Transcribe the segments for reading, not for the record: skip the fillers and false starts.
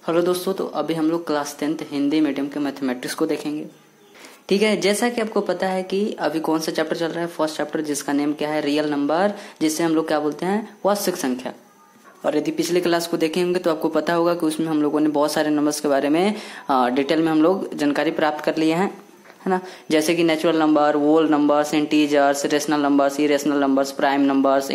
Hello दोस्तों, तो अभी हम लोग क्लास 10th हिंदी मीडियम के मैथमेटिक्स को देखेंगे। ठीक है, जैसा कि आपको पता है कि अभी कौन सा चैप्टर चल रहा है, फर्स्ट चैप्टर जिसका नेम क्या है, रियल नंबर, जिससे हम लोग क्या बोलते हैं, वास्तविक संख्या। और यदि पिछले क्लास को देखेंगे तो आपको पता होगा कि उसमें हम लोगों ने बहुत सारे नंबर्स के बारे में डिटेल में हम लोग जानकारी प्राप्त कर लिए हैं, है ना। जैसे कि natural number, whole numbers, integers, rational numbers, irrational numbers, prime numbers,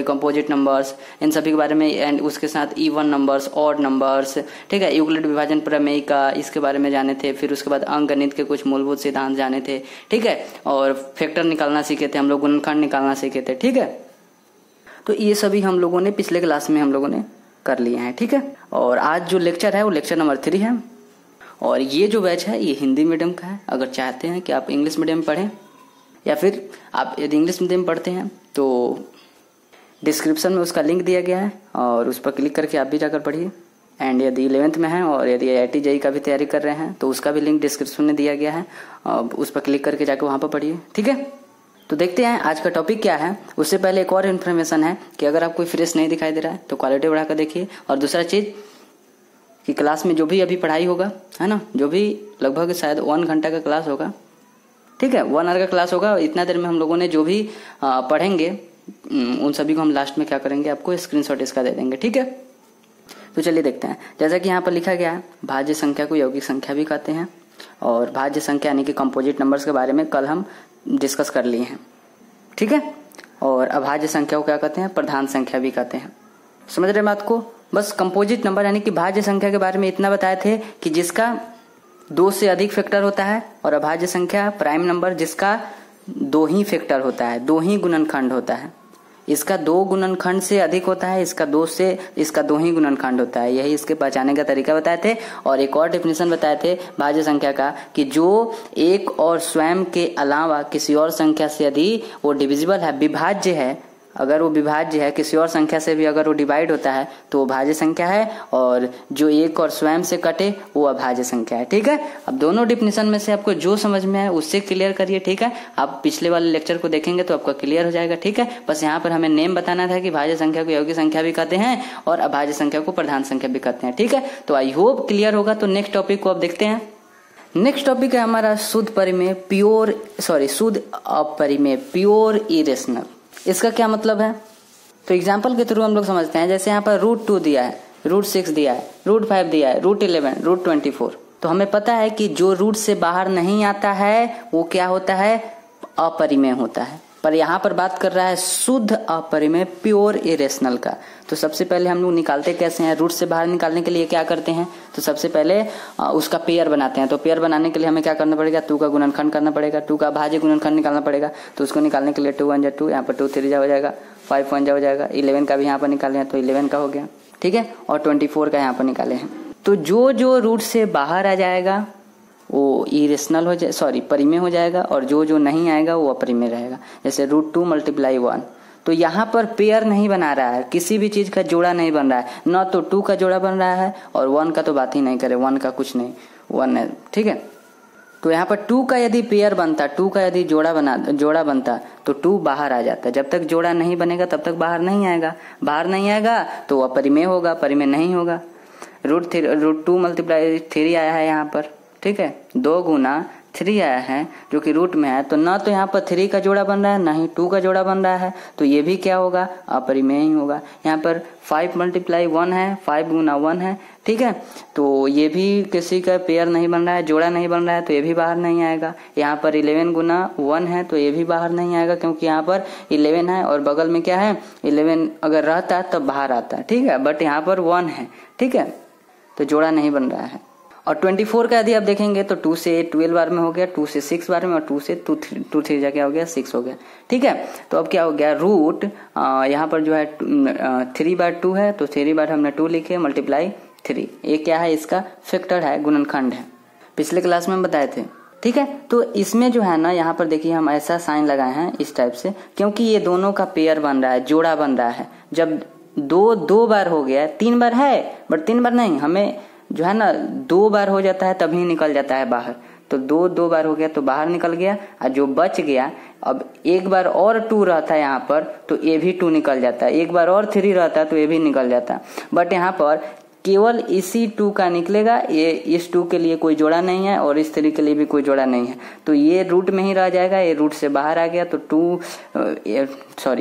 composite numbers, इन सभी के बारे में, एंड उसके साथ इवन नंबर्स, ऑड नंबर्स, ठीक है। यूक्लिड विभाजन प्रमेय का इसके बारे में जाने थे। फिर उसके बाद अंकगणित के कुछ मूलभूत सिद्धांत जाने थे, ठीक है। और फैक्टर निकालना सीखे थे हम लोग, गुणनखंड निकालना सीखे थे, ठीक है। तो ये सभी हम लोगों ने पिछले क्लास में हम लोगों ने कर लिए हैं, ठीक है। और आज जो लेक्चर है वो लेक्चर नंबर 3 है। और ये जो बैच है ये हिंदी मीडियम का है। अगर चाहते हैं कि आप इंग्लिश मीडियम में पढ़ें या फिर आप यदि इंग्लिश मीडियम में पढ़ते हैं तो डिस्क्रिप्शन में उसका लिंक दिया गया है और उस पर क्लिक करके आप भी जाकर पढ़िए। एंड यदि 11th में हैं और यदि IIT JEE का भी तैयारी कर रहे हैं तो उसका भी लिंक डिस्क्रिप्शन में दिया गया है, उस पर क्लिक करके जाकर वहाँ पर पढ़िए, ठीक है। तो देखते हैं आज का टॉपिक क्या है। उससे पहले एक और इन्फॉर्मेशन है कि अगर आप कोई फ्रेश नहीं दिखाई दे रहा है तो क्वालिटी बढ़ाकर देखिए। और दूसरा चीज कि क्लास में जो भी अभी पढ़ाई होगा, है ना, जो भी लगभग शायद 1 घंटा का क्लास होगा, ठीक है, 1 आवर का क्लास होगा। इतना देर में हम लोगों ने जो भी पढ़ेंगे उन सभी को हम लास्ट में क्या करेंगे, आपको स्क्रीनशॉट इसका दे देंगे, ठीक है। तो चलिए देखते हैं। जैसा कि यहाँ पर लिखा गया है, भाज्य संख्या को यौगिक संख्या भी कहते हैं। और भाज्य संख्या यानी कि कंपोजिट नंबर्स के बारे में कल हम डिस्कस कर लिए हैं, ठीक है। और अभाज्य संख्या को क्या कहते हैं, प्रधान संख्या भी कहते हैं। समझ रहे बात को। बस कंपोजिट नंबर यानी कि भाज्य संख्या के बारे में इतना बताए थे कि जिसका 2 से अधिक फैक्टर होता है, और अभाज्य संख्या प्राइम नंबर जिसका 2 ही फैक्टर होता है, 2 ही गुणनखंड होता है। इसका 2 गुणनखंड से अधिक होता है, इसका 2 ही गुणनखंड होता है। यही इसके पहचाने का तरीका बताए थे। और एक और डेफिनेशन बताए थे भाज्य संख्या का कि जो एक और स्वयं के अलावा किसी और संख्या से यदि वो डिविजिबल है, विभाज्य है, अगर वो विभाज्य है, किसी और संख्या से भी अगर वो डिवाइड होता है तो वो भाज्य संख्या है। और जो एक और स्वयं से कटे वो अभाज्य संख्या है, ठीक है। अब दोनों डिफिनेशन में से आपको जो समझ में आए उससे क्लियर करिए, ठीक है। आप पिछले वाले लेक्चर को देखेंगे तो आपका क्लियर हो जाएगा, ठीक है। बस यहाँ पर हमें नेम बताना था कि भाज्य संख्या को यौगिक संख्या भी कहते हैं और अभाज्य संख्या को प्रधान संख्या भी कहते हैं, ठीक है। तो आई होप क्लियर होगा। तो नेक्स्ट टॉपिक को अब देखते हैं। नेक्स्ट टॉपिक है हमारा शुद्ध अपरिमेय, प्योर इरेशनल। इसका क्या मतलब है, तो एग्जाम्पल के थ्रू हम लोग समझते हैं। जैसे यहाँ पर √2 दिया है, √6 दिया है, √5 दिया है, √11, √24। तो हमें पता है कि जो रूट से बाहर नहीं आता है वो क्या होता है, अपरिमेय होता है। पर यहाँ पर बात कर रहा है शुद्ध अपरिमेय, प्योर इरेशनल का। तो सबसे पहले हम लोग निकालते कैसे हैं, रूट से बाहर निकालने के लिए क्या करते हैं, तो सबसे पहले उसका पेयर बनाते हैं। तो पेयर बनाने के लिए हमें क्या करना पड़ेगा, 2 का गुणनखंड करना पड़ेगा, 2 का भाज्य गुणनखंड निकालना पड़ेगा। तो उसको निकालने के लिए 2 1 2, यहाँ पर 2 3 हो जाएगा, 5 1 हो जाएगा, 11 का भी यहाँ पर निकाले हैं तो 11 का हो गया, ठीक है। और 24 का यहाँ पर निकाले हैं। तो जो रूट से बाहर आ जाएगा वो इरेशनल परिमेय हो जाएगा, और जो नहीं आएगा वो अपरिमेय रहेगा। जैसे √2 × 1, तो यहाँ पर पेयर नहीं बना रहा है, किसी भी चीज का जोड़ा नहीं बन रहा है, न तो 2 का जोड़ा बन रहा है और 1 का तो बात ही नहीं करे, 1 का कुछ नहीं, 1 है, ठीक है। तो यहाँ पर 2 का यदि पेयर बनता, 2 का यदि जोड़ा बनता तो 2 बाहर आ जाता। जब तक जोड़ा नहीं बनेगा तब तक बाहर नहीं आएगा तो अपरिमेय होगा, परिमेय नहीं होगा। √2 × 3 आया है यहाँ पर, ठीक है, 2 गुना 3 आया है जो कि रूट में है। तो ना तो यहाँ पर 3 का जोड़ा बन रहा है, ना ही 2 का जोड़ा बन रहा है, तो ये भी क्या होगा, अपरिमेय ही होगा। यहाँ पर 5 × 1 है, 5 गुना 1 है, ठीक है। तो ये भी किसी का पेयर नहीं बन रहा है, जोड़ा नहीं बन रहा है, तो ये भी बाहर नहीं आएगा। यहाँ पर 11 गुना 1 है तो ये भी बाहर नहीं आएगा, क्योंकि यहाँ पर 11 है और बगल में क्या है, 11 अगर रहता तब बाहर आता, ठीक है। बट यहाँ पर 1 है, ठीक है, तो जोड़ा नहीं बन रहा है। और 24 का यदि आप देखेंगे तो 2 से 12 बार में हो गया, 2 से 6 बार में, और 2 से 2 3 जाके हो गया 6 हो गया, ठीक है। तो अब क्या हो गया, रूट यहाँ पर जो है 3/2 है, तो 3 बार हमने 2 लिखे, × 3। ये क्या है, इसका फैक्टर है, गुणनखंड है, पिछले क्लास में हम बताए थे, ठीक है। तो इसमें जो है ना, यहाँ पर देखिए हम ऐसा साइन लगाए हैं इस टाइप से, क्योंकि ये दोनों का पेयर बन रहा है, जोड़ा बन रहा है। जब 2 बार हो गया, 3 बार है बट 3 बार नहीं, हमें जो है ना 2 बार हो जाता है तभी निकल जाता है बाहर। तो 2 बार हो गया तो बाहर निकल गया, और जो बच गया, अब एक बार और 2 रहता है यहाँ पर तो ये भी 2 निकल जाता है, एक बार और 3 रहता है तो ये भी निकल जाता है। बट यहाँ पर केवल इसी 2 का निकलेगा। ये इस 2 के लिए कोई जोड़ा नहीं है और इस 3 के लिए भी कोई जोड़ा नहीं है, तो ये रूट में ही रह जाएगा। ये रूट से बाहर आ गया तो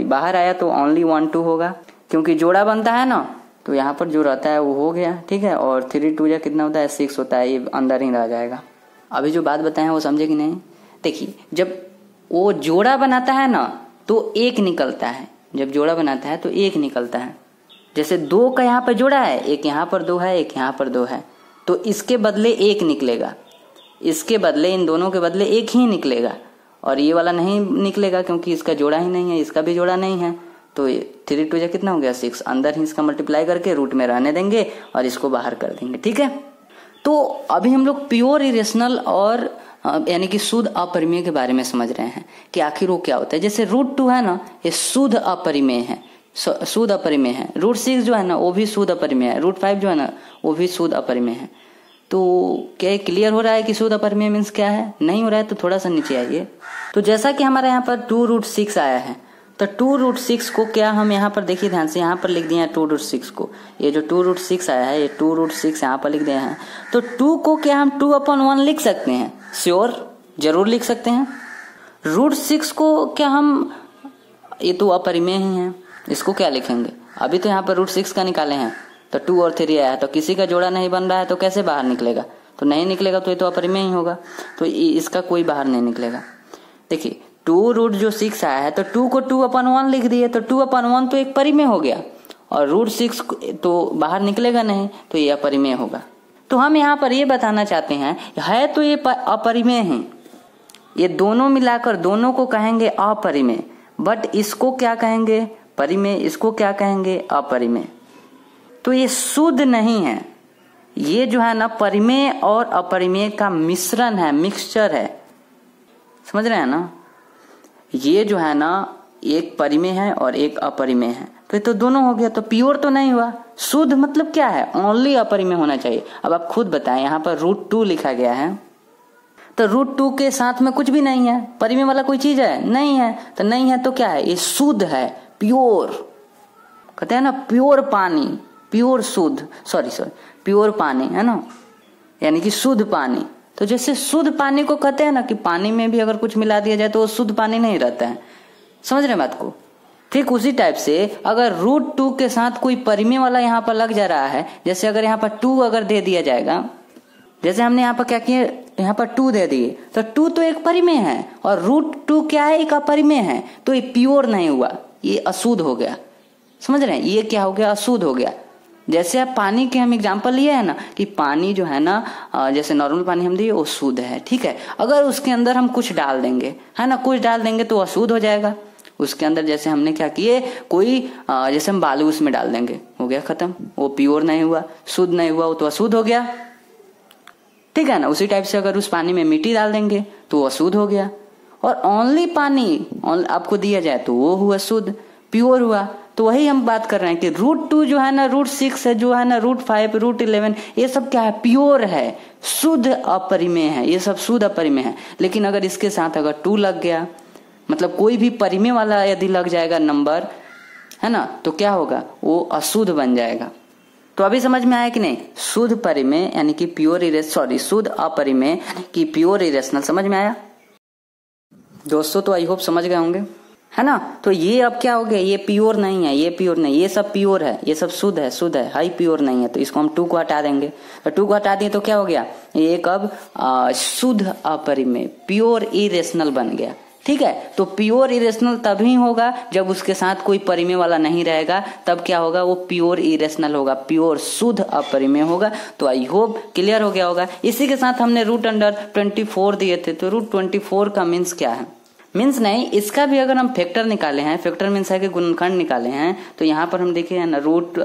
बाहर आया तो ओनली 1 2 होगा, क्योंकि जोड़ा बनता है ना, तो यहाँ पर जो रहता है वो हो गया, ठीक है। और 3 2 कितना होता है 6 होता है, ये अंदर ही रह जाएगा। अभी जो बात बताए वो समझे कि नहीं? देखिए, जब वो जोड़ा बनाता है ना तो 1 निकलता है, जब जोड़ा बनाता है तो 1 निकलता है। जैसे 2 का यहाँ पर जोड़ा है, एक यहाँ पर 2 है, एक यहाँ पर 2 है, तो इसके बदले 1 निकलेगा, इसके बदले इन दोनों के बदले 1 ही निकलेगा, और ये वाला नहीं निकलेगा क्योंकि इसका जोड़ा ही नहीं है, इसका भी जोड़ा नहीं है। तो 3 2 कितना हो गया 6, अंदर ही इसका मल्टीप्लाई करके रूट में रहने देंगे और इसको बाहर कर देंगे, ठीक है। तो अभी हम लोग प्योर इरेशनल और यानी कि शुद्ध अपरिमेय के बारे में समझ रहे हैं कि आखिर वो क्या होता है। जैसे √2 है ना, ये शुद्ध अपरिमेय है, शुद्ध अपरिमेय है। √6 जो है ना वो भी शुद्ध अपरिमेय है। √5 जो है ना वो भी शुद्ध अपरिमेय है। तो क्या क्लियर हो रहा है कि शुद्ध अपरिमेय मीन्स क्या है? नहीं हो रहा है तो थोड़ा सा नीचे आइए। तो जैसा कि हमारे यहाँ पर 2√6 आया है, तो 2√6 को क्या हम यहाँ पर देखिए ध्यान से, यहाँ पर लिख दिए हैं 2√6 को। ये जो 2√6 आया है, ये 2√6 यहाँ पर लिख दिए हैं। तो 2 को क्या हम 2/1 लिख सकते हैं? श्योर, जरूर लिख सकते हैं। √6 को क्या हम, ये तो अपरिमेय ही है, इसको क्या लिखेंगे? अभी तो यहाँ पर √6 का निकाले हैं, तो 2 और 3 आया है, तो किसी का जोड़ा नहीं बन रहा है तो कैसे बाहर निकलेगा? तो नहीं निकलेगा, तो ये तो अपरिमेय ही होगा, तो इसका कोई बाहर नहीं निकलेगा। देखिए 2√6 आया है, तो 2 को 2/1 लिख दिए, तो 2/1 तो एक परिमेय हो गया, और √6 तो बाहर निकलेगा नहीं, तो ये अपरिमेय होगा। तो हम यहाँ पर ये बताना चाहते हैं, है तो ये अपरिमेय है, ये दोनों मिलाकर दोनों को कहेंगे अपरिमेय, बट इसको क्या कहेंगे? परिमेय। इसको क्या कहेंगे? अपरिमेय। तो ये शुद्ध नहीं है, ये जो है ना परिमेय और अपरिमेय का मिश्रण है, मिक्सचर है, समझ रहे हैं ना? ये जो है ना एक परिमेय है और एक अपरिमेय है, तो ये तो दोनों हो गया, तो प्योर तो नहीं हुआ। शुद्ध मतलब क्या है? ओनली अपरिमेय होना चाहिए। अब आप खुद बताएं, यहाँ पर √2 लिखा गया है, तो √2 के साथ में कुछ भी नहीं है, परिमेय वाला कोई चीज है? नहीं है, तो नहीं है तो क्या है? ये शुद्ध है, प्योर। कहते हैं ना प्योर पानी, प्योर शुद्ध, प्योर पानी है ना, यानी कि शुद्ध पानी। तो जैसे शुद्ध पानी को कहते हैं ना कि पानी में भी अगर कुछ मिला दिया जाए तो वो शुद्ध पानी नहीं रहता है, समझ रहे हैं बात को? ठीक उसी टाइप से अगर √2 के साथ कोई परिमेय वाला यहाँ पर लग जा रहा है, जैसे अगर यहाँ पर 2 अगर दे दिया जाएगा, जैसे हमने यहाँ पर क्या किया, यहाँ पर 2 दे दिए, तो 2 तो एक परिमेय है और √2 क्या है? एक अपरिमेय है, तो ये प्योर नहीं हुआ, ये अशुद्ध हो गया, समझ रहे हैं? ये क्या हो गया? अशुद्ध हो गया। जैसे आप पानी के हम एग्जांपल लिए है ना कि पानी जो है ना, जैसे नॉर्मल पानी हम दिए वो शुद्ध है, ठीक है। अगर उसके अंदर हम कुछ डाल देंगे, है ना, कुछ डाल देंगे तो अशुद्ध हो जाएगा। उसके अंदर जैसे हमने क्या किए, कोई जैसे हम बालू उसमें डाल देंगे, हो गया खत्म, वो प्योर नहीं हुआ, शुद्ध नहीं हुआ, वो तो अशुद्ध हो गया, ठीक है ना। उसी टाइप से अगर उस पानी में मिट्टी डाल देंगे तो अशुद्ध हो गया, और ओनली पानी आपको दिया जाए तो वो हुआ शुद्ध, प्योर हुआ। तो वही हम बात कर रहे हैं कि √2 जो है ना, √6 है जो है ना, √5, √11, ये सब क्या है? प्योर है, शुद्ध अपरिमेय है, ये सब शुद्ध अपरिमेय है। लेकिन अगर इसके साथ अगर 2 लग गया, मतलब कोई भी परिमेय वाला यदि लग जाएगा नंबर, है ना, तो क्या होगा? वो अशुद्ध बन जाएगा। तो अभी समझ में आया कि नहीं? शुद्ध परिमेय यानी कि शुद्ध अपरिमेय की प्योर इरेशनल, समझ में आया दोस्तों? तो आई होप समझ गए होंगे, है ना। तो ये अब क्या हो गया? ये प्योर नहीं है, ये प्योर नहीं, ये सब प्योर है, ये सब शुद्ध है, हाई प्योर नहीं है। तो इसको हम 2 को हटा देंगे, तो 2 को हटा दिए तो क्या हो गया? ये अब शुद्ध अपरिमेय, प्योर इरेशनल बन गया, ठीक है। तो प्योर इरेशनल तभी होगा जब उसके साथ कोई परिमेय वाला नहीं रहेगा, तब क्या होगा? वो प्योर इरेशनल होगा, प्योर शुद्ध अपरिमेय होगा। तो आई होप क्लियर हो गया होगा। इसी के साथ हमने √24 दिए थे, तो √24 का मीन्स क्या है? मीन्स नहीं, इसका भी अगर हम फैक्टर निकाले हैं, फैक्टर मीन्स है कि गुणनखंड निकाले हैं, तो यहाँ पर हम देखे हैं ना, रूट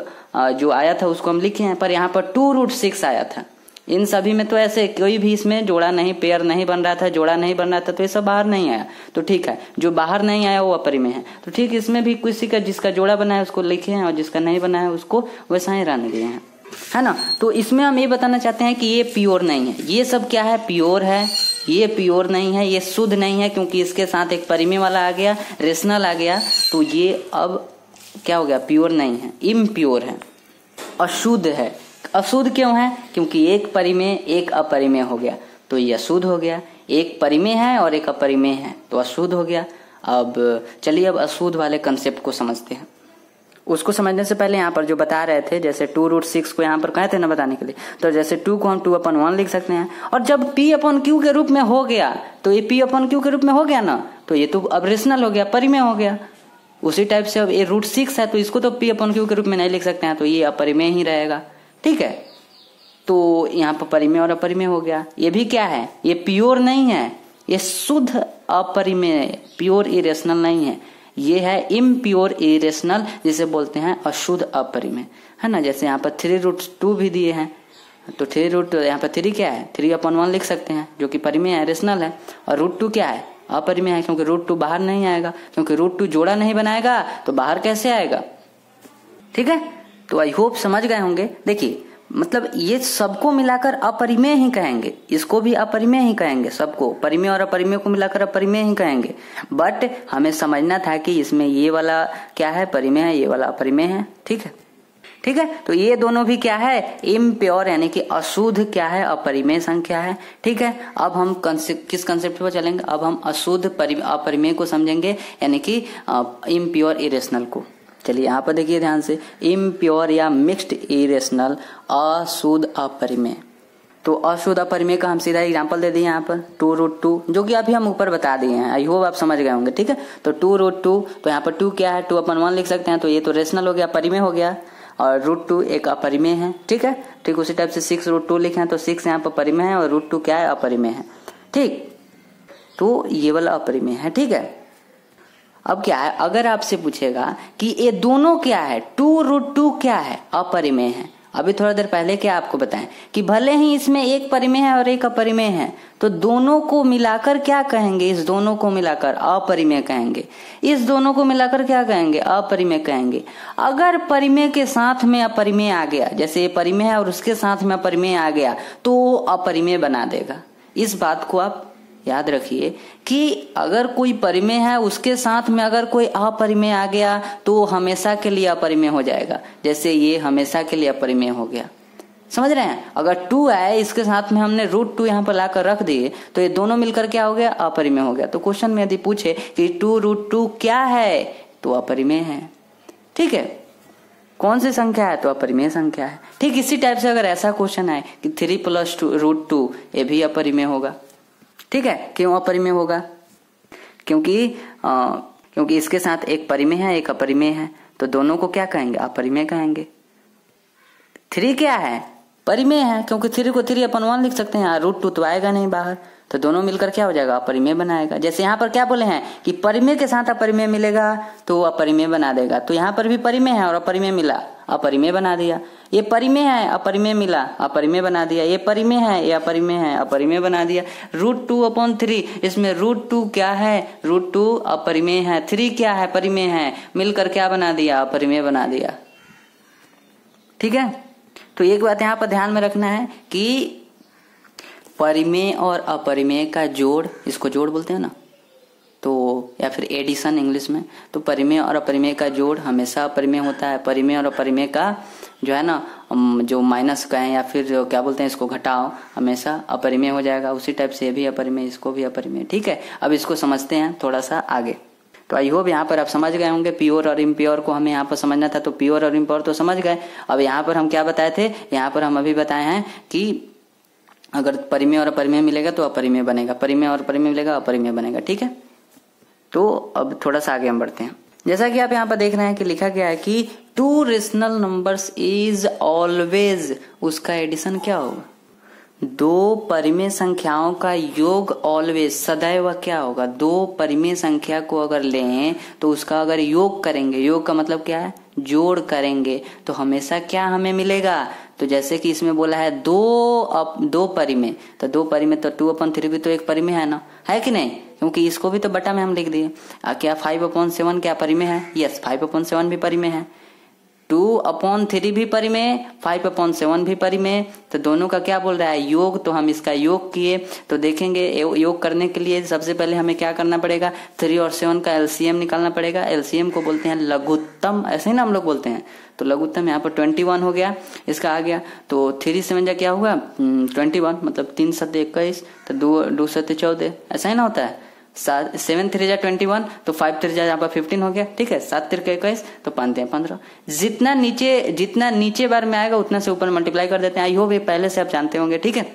जो आया था उसको हम लिखे हैं, पर यहाँ पर 2√6 आया था। इन सभी में तो ऐसे कोई भी इसमें जोड़ा नहीं, पेयर नहीं बन रहा था, जोड़ा नहीं बन रहा था, तो ये सब बाहर नहीं आया, तो ठीक है। जो बाहर नहीं आया वो अपरिमेय है, तो ठीक इसमें भी किसी का जिसका जोड़ा बना है उसको लिखे हैं, और जिसका नहीं बना है उसको वैसा ही रहने दिए हैं, है ना। तो इसमें हम ये बताना चाहते हैं कि ये प्योर नहीं है, ये सब क्या है? प्योर है, ये प्योर नहीं है, ये शुद्ध नहीं है, क्योंकि इसके साथ एक परिमेय वाला आ गया, रेशनल आ गया, तो ये अब क्या हो गया? प्योर नहीं है, इम्प्योर है, अशुद्ध है। अशुद्ध क्यों है? क्योंकि एक परिमेय एक अपरिमेय हो गया तो ये अशुद्ध हो गया। एक परिमेय है और एक अपरिमेय है तो अशुद्ध हो गया। अब चलिए अब अशुद्ध वाले कंसेप्ट को समझते हैं। उसको समझने से पहले यहाँ पर जो बता रहे थे, जैसे 2√6 को यहाँ पर कहे थे ना बताने के लिए, तो जैसे 2 को हम 2/1 लिख सकते हैं। और जब P/Q के रूप में हो गया तो ये P/Q के रूप में हो गया ना, तो ये तो अब रेशनल हो गया, परिमेय हो गया। उसी टाइप से अब ये √6 है तो इसको तो P/Q के रूप में नहीं लिख सकते हैं, तो ये अपरिमेय ही रहेगा। ठीक है, तो यहाँ पर परिमेय और अपरिमेय हो गया। ये भी क्या है? ये प्योर नहीं है, ये शुद्ध अपरिमेय, प्योर इरेशनल नहीं है। ये है इम्प्योर इरेशनल, जिसे बोलते हैं अशुद्ध अपरिमेय, है ना। जैसे यहाँ पर 3√2 भी दिए हैं, तो 3 यहाँ पर 3 क्या है? 3/1 लिख सकते हैं, जो कि परिमेय है, रेशनल है। और √2 क्या है? अपरिमेय है, क्योंकि √2 बाहर नहीं आएगा, क्योंकि √2 जोड़ा नहीं बनाएगा तो बाहर कैसे आएगा? ठीक है, तो आई होप समझ गए होंगे। देखिए मतलब ये सबको मिलाकर अपरिमेय ही कहेंगे, इसको भी अपरिमेय ही कहेंगे, सबको परिमेय और अपरिमेय को मिलाकर अपरिमेय ही कहेंगे। बट हमें समझना था कि इसमें ये वाला क्या है? परिमेय है, ये वाला अपरिमेय है। ठीक है, ठीक है, तो ये दोनों भी क्या है? इम्प्योर, यानी कि अशुद्ध क्या है? अपरिमेय संख्या है। ठीक है, अब हम किस कंसेप्ट पर चलेंगे? अब हम अशुद्ध अपरिमेय को समझेंगे, यानी कि इम्प्योर इरेशनल को। चलिए यहाँ पर देखिए ध्यान से, इम्प्योर या मिक्स्ड इरेशनल अशुद्ध अपरिमेय। तो अशुद्ध अपरिमेय का हम सीधा एग्जांपल दे दिए यहाँ पर 2√2, जो कि अभी हम ऊपर बता दिए हैं। आई होप आप समझ गए होंगे। ठीक है, तो 2√2, तो यहाँ पर 2 क्या है? 2/1 लिख सकते हैं, तो ये तो रेशनल हो गया, परिमेय हो गया। और √2 एक अपरिमेय है। ठीक है, ठीक उसी टाइप से 6√2 लिखे हैं, तो 6 यहाँ पर परिमेय है और √2 क्या है? अपरिमेय है। ठीक, तो ये वाला अपरिमेय है। ठीक है, अब क्या है? अगर आपसे पूछेगा कि ये दोनों क्या है, 2√2 क्या है? अपरिमेय है। अभी थोड़ा देर पहले क्या आपको बताएं कि भले ही इसमें एक परिमेय है और एक अपरिमेय है, तो दोनों को मिलाकर क्या कहेंगे? इस दोनों को मिलाकर अपरिमेय कहेंगे। इस दोनों को मिलाकर क्या कहेंगे? अपरिमेय कहेंगे। अगर परिमेय के साथ में अपरिमेय आ गया, जैसे ये परिमेय है और उसके साथ में अपरिमेय आ गया, तो अपरिमेय बना देगा। इस बात को आप याद रखिए कि अगर कोई परिमेय है उसके साथ में अगर कोई अपरिमेय आ गया तो हमेशा के लिए अपरिमेय हो जाएगा। जैसे ये हमेशा के लिए अपरिमेय हो गया, समझ रहे हैं। अगर 2 है, इसके साथ में हमने √2 यहाँ पर लाकर रख दिए, तो ये दोनों मिलकर क्या हो गया? अपरिमेय हो गया। तो क्वेश्चन में यदि पूछे कि 2√2 क्या है, तो अपरिमेय है। ठीक है, कौन सी संख्या है? तो अपरिमेय संख्या है। ठीक इसी टाइप से अगर ऐसा क्वेश्चन है कि 3 + √2, ये भी अपरिमेय होगा। ठीक है, क्यों अपरिमेय होगा? क्योंकि इसके साथ एक परिमेय है एक अपरिमेय है, तो दोनों को क्या कहेंगे? अपरिमेय कहेंगे। 3 क्या है? परिमेय है, क्योंकि 3 को 3/1 लिख सकते हैं, √2 तो आएगा नहीं बाहर, तो दोनों मिलकर क्या हो जाएगा? अपरिमेय बनाएगा। जैसे यहाँ पर क्या बोले हैं कि परिमेय के साथ अपरिमेय मिलेगा तो अपरिमेय बना देगा, तो यहाँ पर भी परिमेय है और अपरिमेय मिला, अपरिमेय बना दिया। ये परिमेय है, अपरिमेय मिला, अपरिमेय बना दिया। ये परिमेय है, ये अपरिमेय है, अपरिमेय बना दिया। √2/3, इसमें √2 क्या है? √2 अपरिमेय है, 3 क्या है? परिमेय है, मिलकर क्या बना दिया? अपरिमेय बना दिया। ठीक है, तो एक बात यहाँ पर ध्यान में रखना है कि परिमेय और अपरिमेय का जोड़, इसको जोड़ बोलते हैं ना, तो या फिर एडिशन इंग्लिश में, तो परिमेय और अपरिमेय का जोड़ हमेशा अपरिमेय होता है। परिमेय और अपरिमेय का जो है ना, जो माइनस कहें या फिर जो क्या बोलते हैं इसको घटाओ, हमेशा अपरिमेय हो जाएगा। उसी टाइप से ये भी अपरिमेय, इसको भी अपरिमेय। ठीक है, अब इसको समझते हैं थोड़ा सा आगे। तो आई होप यहाँ पर आप समझ गए होंगे। प्योर और इम्प्योर को हमें यहाँ पर समझना था, तो प्योर और इम्प्योर तो समझ गए। अब यहाँ पर हम क्या बताए थे? यहाँ पर हम अभी बताए हैं कि अगर परिमेय और अपरिमेय मिलेगा तो अपरिमेय बनेगा, परिमेय और अपरिमेय मिलेगा अपरिमेय बनेगा। ठीक है, तो अब थोड़ा सा आगे हम बढ़ते हैं। जैसा कि आप यहाँ पर देख रहे हैं कि लिखा गया है कि 2 रेशनल नंबर्स इज ऑलवेज, उसका एडिशन क्या होगा? 2 परिमेय संख्याओं का योग ऑलवेज, सदैव क्या होगा? 2 परिमेय संख्या को अगर लें तो उसका अगर योग करेंगे, योग का मतलब क्या है? जोड़ करेंगे, तो हमेशा क्या हमें मिलेगा? तो जैसे कि इसमें बोला है 2 परिमेय, तो 2 परिमेय तो 2/3 भी तो एक परिमेय है ना, है कि नहीं? क्योंकि इसको भी तो बटा में हम लिख दिए। क्या 5/7 क्या परिमेय है? यस, 5/7 भी परिमेय है। 2/3 भी परिमेय, 5/7 भी परिमेय। तो दोनों का क्या बोल रहा है, योग। तो हम इसका योग किए तो देखेंगे योग करने के लिए सबसे पहले हमें क्या करना पड़ेगा, 3 और 7 का एलसीएम निकालना पड़ेगा। एलसीएम को बोलते हैं लघुत्तम, ऐसे ही ना हम लोग बोलते हैं। तो लघुत्तम यहाँ पर 21 हो गया, इसका आ गया। तो 3 7 जा क्या हुआ 21, मतलब 3 7 21, तो 2 7 14, ऐसा ही ना होता है। 7 3 जा 21, तो 5 3 जा यहाँ पर 15 हो गया, ठीक है। 7 3 21, तो 5 15। जितना नीचे बार में आएगा उतना से ऊपर मल्टीप्लाई कर देते हैं। आई होप ये पहले से आप जानते होंगे, ठीक है।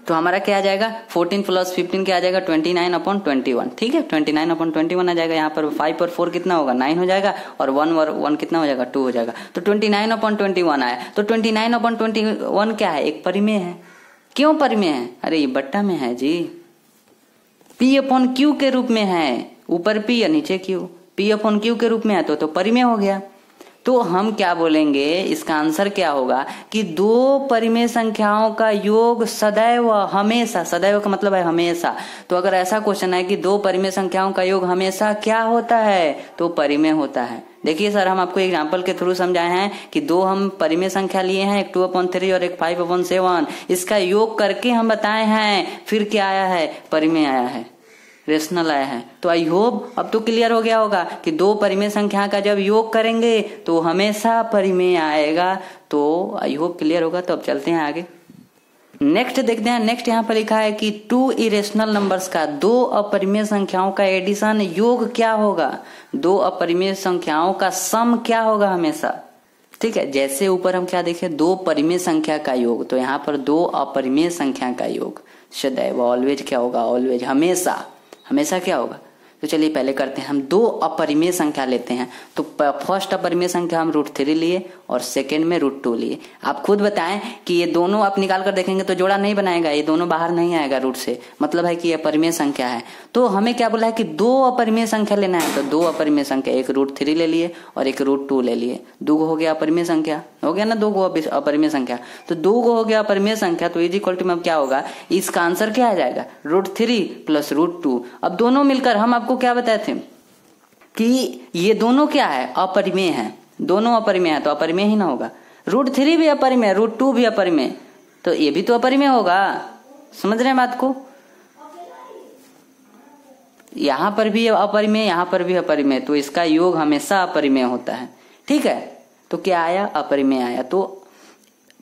तो हमारा क्या आ जाएगा, 14 + 15 क्या आ जाएगा, 29/21, ठीक है। 29/21 आ जाएगा। यहाँ पर 5 और 4 कितना होगा, 9 हो जाएगा, और 1 कितना हो जाएगा, 2 हो जाएगा। तो 29/21 आया। तो 29/21 क्या है, एक परिमेय है। क्यों परिमेय है, अरे ये बट्टा में है जी, P/Q के रूप में है, ऊपर P या नीचे Q, P/Q के रूप में है तो परिमेय हो गया। तो हम क्या बोलेंगे, इसका आंसर क्या होगा कि दो परिमेय संख्याओं का योग सदैव, हमेशा, सदैव का मतलब है हमेशा। तो अगर ऐसा क्वेश्चन है कि दो परिमेय संख्याओं का योग हमेशा क्या होता है, तो परिमेय होता है। देखिए सर, हम आपको एग्जाम्पल के थ्रू समझाए हैं कि दो हम परिमेय संख्या लिए हैं, एक 2/3 और एक 5/7, इसका योग करके हम बताए हैं, फिर क्या आया है, परिमेय आया है, रेशनल आया है। तो आई होप अब तो क्लियर हो गया होगा कि दो परिमेय संख्या का जब योग करेंगे तो हमेशा परिमेय आएगा। तो आई होप क्लियर होगा। तो अब चलते हैं आगे, नेक्स्ट देखते हैं। नेक्स्ट यहाँ पर लिखा है कि 2 इरेशनल नंबर्स का, दो अपरिमेय संख्याओं का एडिशन योग क्या होगा, दो अपरिमेय संख्याओं का सम क्या होगा हमेशा, ठीक है। जैसे ऊपर हम क्या देखें, दो परिमेय संख्या का योग, तो यहाँ पर दो अपरिमेय संख्या का योग सदैव, ऑलवेज क्या होगा, ऑलवेज, हमेशा, हमेशा क्या होगा। तो चलिए पहले करते हैं, हम दो अपरिमेय संख्या लेते हैं। तो फर्स्ट अपरिमेय संख्या हम √3 लिए और सेकंड में √2 लिए। आप खुद बताएं कि ये दोनों आप निकाल कर देखेंगे तो जोड़ा नहीं बनाएगा, ये दोनों बाहर नहीं आएगा रूट से, मतलब है कि ये अपरिमेय संख्या है। तो हमें क्या बोला है कि दो अपरिमेय संख्या लेना है, तो दो अपरिमेय संख्या, एक √3 ले लिए और एक √2 ले लिए, दो हो गया अपरिमेय संख्या, हो गया ना, दो अपरिमेय संख्या। तो दो हो गया अपरिमेय संख्या, तो इज इक्वल टू में क्या होगा, इसका आंसर क्या आ जाएगा, √3 + √2। अब दोनों मिलकर हम आपको क्या बताए थे कि ये दोनों क्या है, अपरिमेय है, दोनों अपरिमेय है, तो अपरिमेय ही ना होगा। √3 भी अपरिमेय, √2 भी अपरिमेय, तो ये भी तो अपरिमेय होगा। समझ रहे हैं बात को, यहां पर भी अपरिमेय, यहां पर भी अपरिमेय, तो इसका योग हमेशा अपरिमेय होता है, ठीक है। तो क्या आया, अपरिमेय आया। तो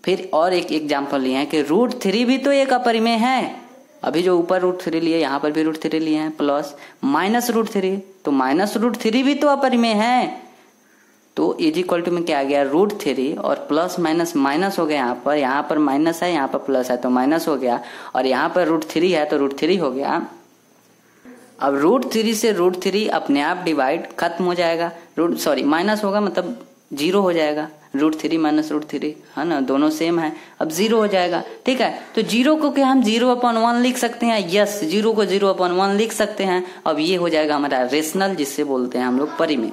फिर और एक एग्जांपल लिए हैं कि √3 भी तो एक अपरिमेय है। अभी जो ऊपर √3 लिए, यहां पर भी √3 लिए हैं, प्लस माइनस √3, तो माइनस √3 भी तो अपरिमेय है। तो इज इक्वल टू में क्या आ गया, √3 और प्लस माइनस माइनस हो गया, यहाँ पर माइनस है, यहाँ पर प्लस है, तो माइनस हो गया, और यहाँ पर √3 है तो √3 हो गया। अब √3 से √3 अपने आप डिवाइड खत्म हो जाएगा, माइनस होगा मतलब 0 हो जाएगा, √3 - √3 है ना, दोनों सेम है, अब 0 हो जाएगा, ठीक है। तो 0 को क्या हम 0/1 लिख सकते हैं, यस, 0 को 0/1 लिख सकते हैं। अब ये हो जाएगा हमारा रेशनल, जिससे बोलते हैं हम लोग परिमेय।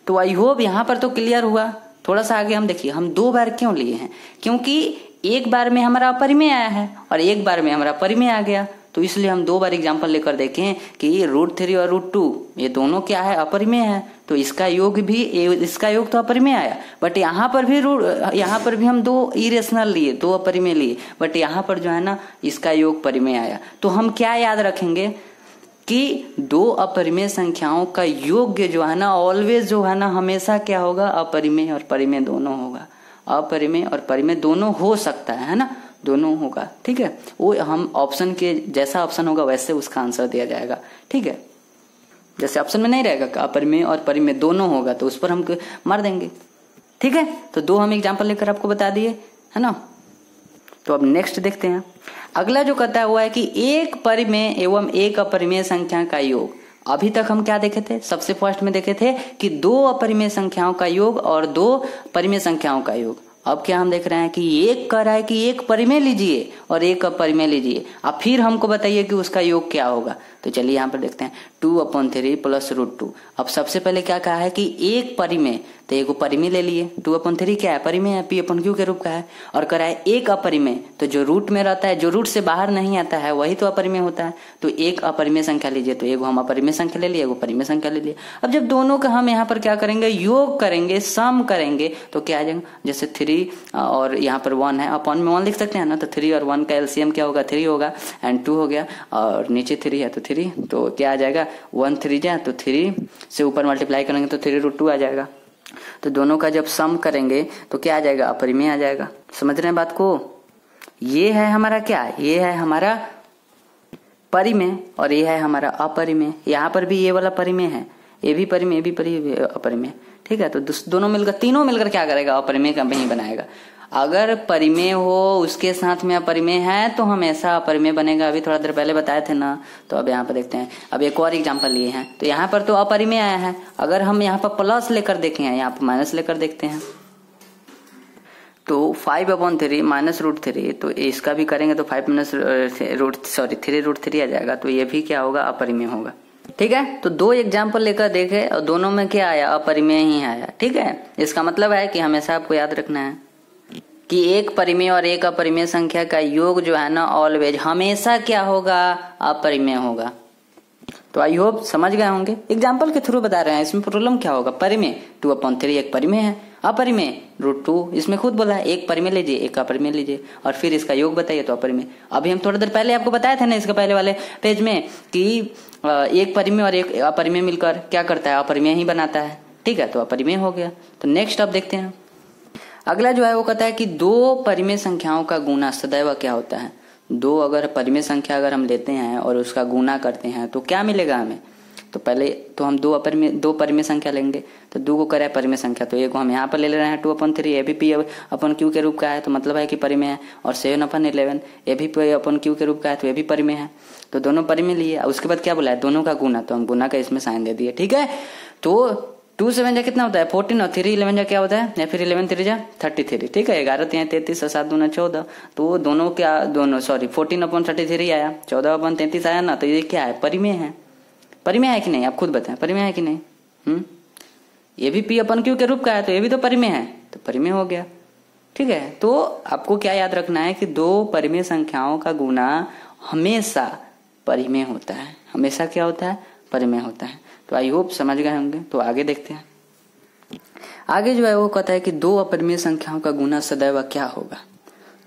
तो आई होप यहाँ पर तो क्लियर हुआ। थोड़ा सा आगे हम देखिए, हम दो बार क्यों लिए हैं, क्योंकि एक बार में हमारा अपरिमेय आया है और एक बार में हमारा परिमेय आ गया, तो इसलिए हम दो बार एग्जांपल लेकर देखें कि √3 और √2 ये दोनों क्या है, अपरिमेय है। तो इसका योग भी, इसका योग तो अपरिमेय आया, बट यहाँ पर भी हम दो इरेशनल लिए, दो अपरिमेय लिए, बट यहाँ पर जो है ना इसका योग परिमेय आया। तो हम क्या याद रखेंगे कि दो अपरिमेय संख्याओं का योग जो है ना, ऑलवेज जो है ना, हमेशा क्या होगा, अपरिमेय और परिमेय दोनों होगा, अपरिमेय और परिमेय दोनों हो सकता है ना, दोनों होगा, ठीक है। वो हम ऑप्शन के जैसा ऑप्शन होगा वैसे उसका आंसर दिया जाएगा, ठीक है। जैसे ऑप्शन में नहीं रहेगा अपरिमेय और परिमेय दोनों होगा तो उस पर हम मार देंगे, ठीक है। तो दो हम एग्जांपल लेकर आपको बता दिए, है ना। तो अब नेक्स्ट देखते हैं, अगला जो कहता हुआ है कि एक परिमेय एवं एक अपरिमेय संख्या का योग। अभी तक हम क्या देखे थे, सबसे फर्स्ट में देखे थे कि दो अपरिमेय संख्याओं का योग और दो परिमेय संख्याओं का योग। अब क्या हम देख रहे हैं कि एक कह रहा है कि एक परिमेय लीजिए और एक अपरिमेय लीजिए, अब फिर हमको बताइए कि उसका योग क्या होगा। तो चलिए यहाँ पर देखते हैं, 2/3 + √2। अब सबसे पहले क्या कहा है कि एक परिमेय, तो एक परिमेय ले लिए, 2/3 क्या है, परिमेय है, P/Q के रूप का है। और कराए एक अपरिमेय, तो जो रूट में रहता है, जो रूट से बाहर नहीं आता है वही तो अपरिमेय होता है। तो एक अपरिमेय संख्या लीजिए, तो एगो हम अपरिमेय संख्या ले लिए, एगो परिमेय संख्या ले लिए। अब जब दोनों का हम यहाँ पर क्या करेंगे, योग करेंगे, सम करेंगे, तो क्या आ जाएगा, जैसे 3 और यहाँ पर 1 है, अपन में 1 लिख सकते हैं ना, तो 3 और 1 का एलसीएम क्या होगा, 3 होगा, एंड 2 हो गया, और नीचे 3 है तो 3, तो क्या आ जाएगा, 1 3 जा, तो 3 से ऊपर मल्टीप्लाई करेंगे तो 3√2 आ जाएगा। तो दोनों का जब सम करेंगे तो क्या आ जाएगा, अपरिमेय आ जाएगा। समझ रहे हैं बात को? ये है हमारा क्या, ये है हमारा परिमेय और ये है हमारा अपरिमेय। यहाँ पर भी ये वाला परिमेय है, ये भी परिमेय, ये भी परिमेय, अपरिमेय, ठीक है। तो दोनों मिलकर, तीनों मिलकर क्या करेगा, अपरिमेय का नहीं बनाएगा। अगर परिमेय हो उसके साथ में अपरिमेय है तो हमेशा अपरिमेय बनेगा। अभी थोड़ा देर पहले बताए थे ना, तो अब यहाँ पर देखते हैं। अब एक और एग्जांपल लिए हैं, तो यहाँ पर तो अपरिमेय आया है। अगर हम यहाँ पर प्लस लेकर देखें, यहाँ पर माइनस लेकर देखते हैं, तो 5/3 -√3, तो इसका भी करेंगे तो 3√3 आ जाएगा। तो ये भी क्या होगा, अपरिमेय होगा। ठीक है, तो 2 एग्जाम्पल लेकर देखे और दोनों में क्या आया, अपरिमेय ही आया। ठीक है, इसका मतलब है कि हमेशा आपको याद रखना है कि एक परिमेय और एक अपरिमेय संख्या का योग जो है ना, ऑलवेज हमेशा क्या होगा, अपरिमेय होगा। तो आई होप समझ गए होंगे, एग्जाम्पल के थ्रू बता रहे हैं। इसमें प्रॉब्लम क्या होगा, परिमेय 2/3 एक परिमेय है, अपरिमेय √2, इसमें खुद बोला है एक परिमेय लीजिए एक अपरिमेय लीजिए और फिर इसका योग बताइए तो अपरिमेय। अभी हम थोड़ा देर पहले आपको बताया था ना, इसके पहले वाले पेज में, कि एक परिमेय और एक अपरिमेय मिलकर क्या करता है, अपरिमेय ही बनाता है। ठीक है, तो अपरिमेय हो गया। तो नेक्स्ट अब देखते हैं, अगला जो है वो कहता है कि 2 परिमेय संख्याओं का गुना सदैव क्या होता है। 2 अगर परिमेय संख्या अगर हम लेते हैं और उसका गुना करते हैं तो क्या मिलेगा हमें। तो पहले तो हम 2 परिमेय संख्या लेंगे, तो 2 को करे परिमेय संख्या, तो एक को हम यहाँ पर ले रहे हैं 2/3, ये भी P/Q के रूप का है, तो मतलब है कि परिमेय है। और 7/11 ये भी P/Q के रूप का है, तो ये भी परिमेय है। तो दोनों परिमेय लिए। उसके बाद क्या बोला है, दोनों का गुना, तो हम गुना का इसमें साइन दे दिए। ठीक है, तो 2 7 जा कितना होता है 14 और 3 11 जा क्या होता है, या फिर 11 3 जा 33। ठीक है, 11 3 33 और 7 2 14, तो दोनों क्या, दोनों 14/33 आया, 14/33 आया ना, तो ये क्या है, परिमेय है। परिमेय है कि नहीं, आप खुद बताएं, परिमेय है कि नहीं। ये भी P/Q के रूप का है, तो ये भी तो परिमेय है, तो परिमेय हो गया। ठीक है, तो आपको क्या याद रखना है कि 2 परिमेय संख्याओं का गुना हमेशा परिमेय होता है। हमेशा क्या होता है, परिमेय होता है। तो आई होप समझ गए होंगे। तो आगे देखते हैं, आगे जो है वो कहता है कि 2 अपरिमेय संख्याओं का गुना सदैव क्या होगा।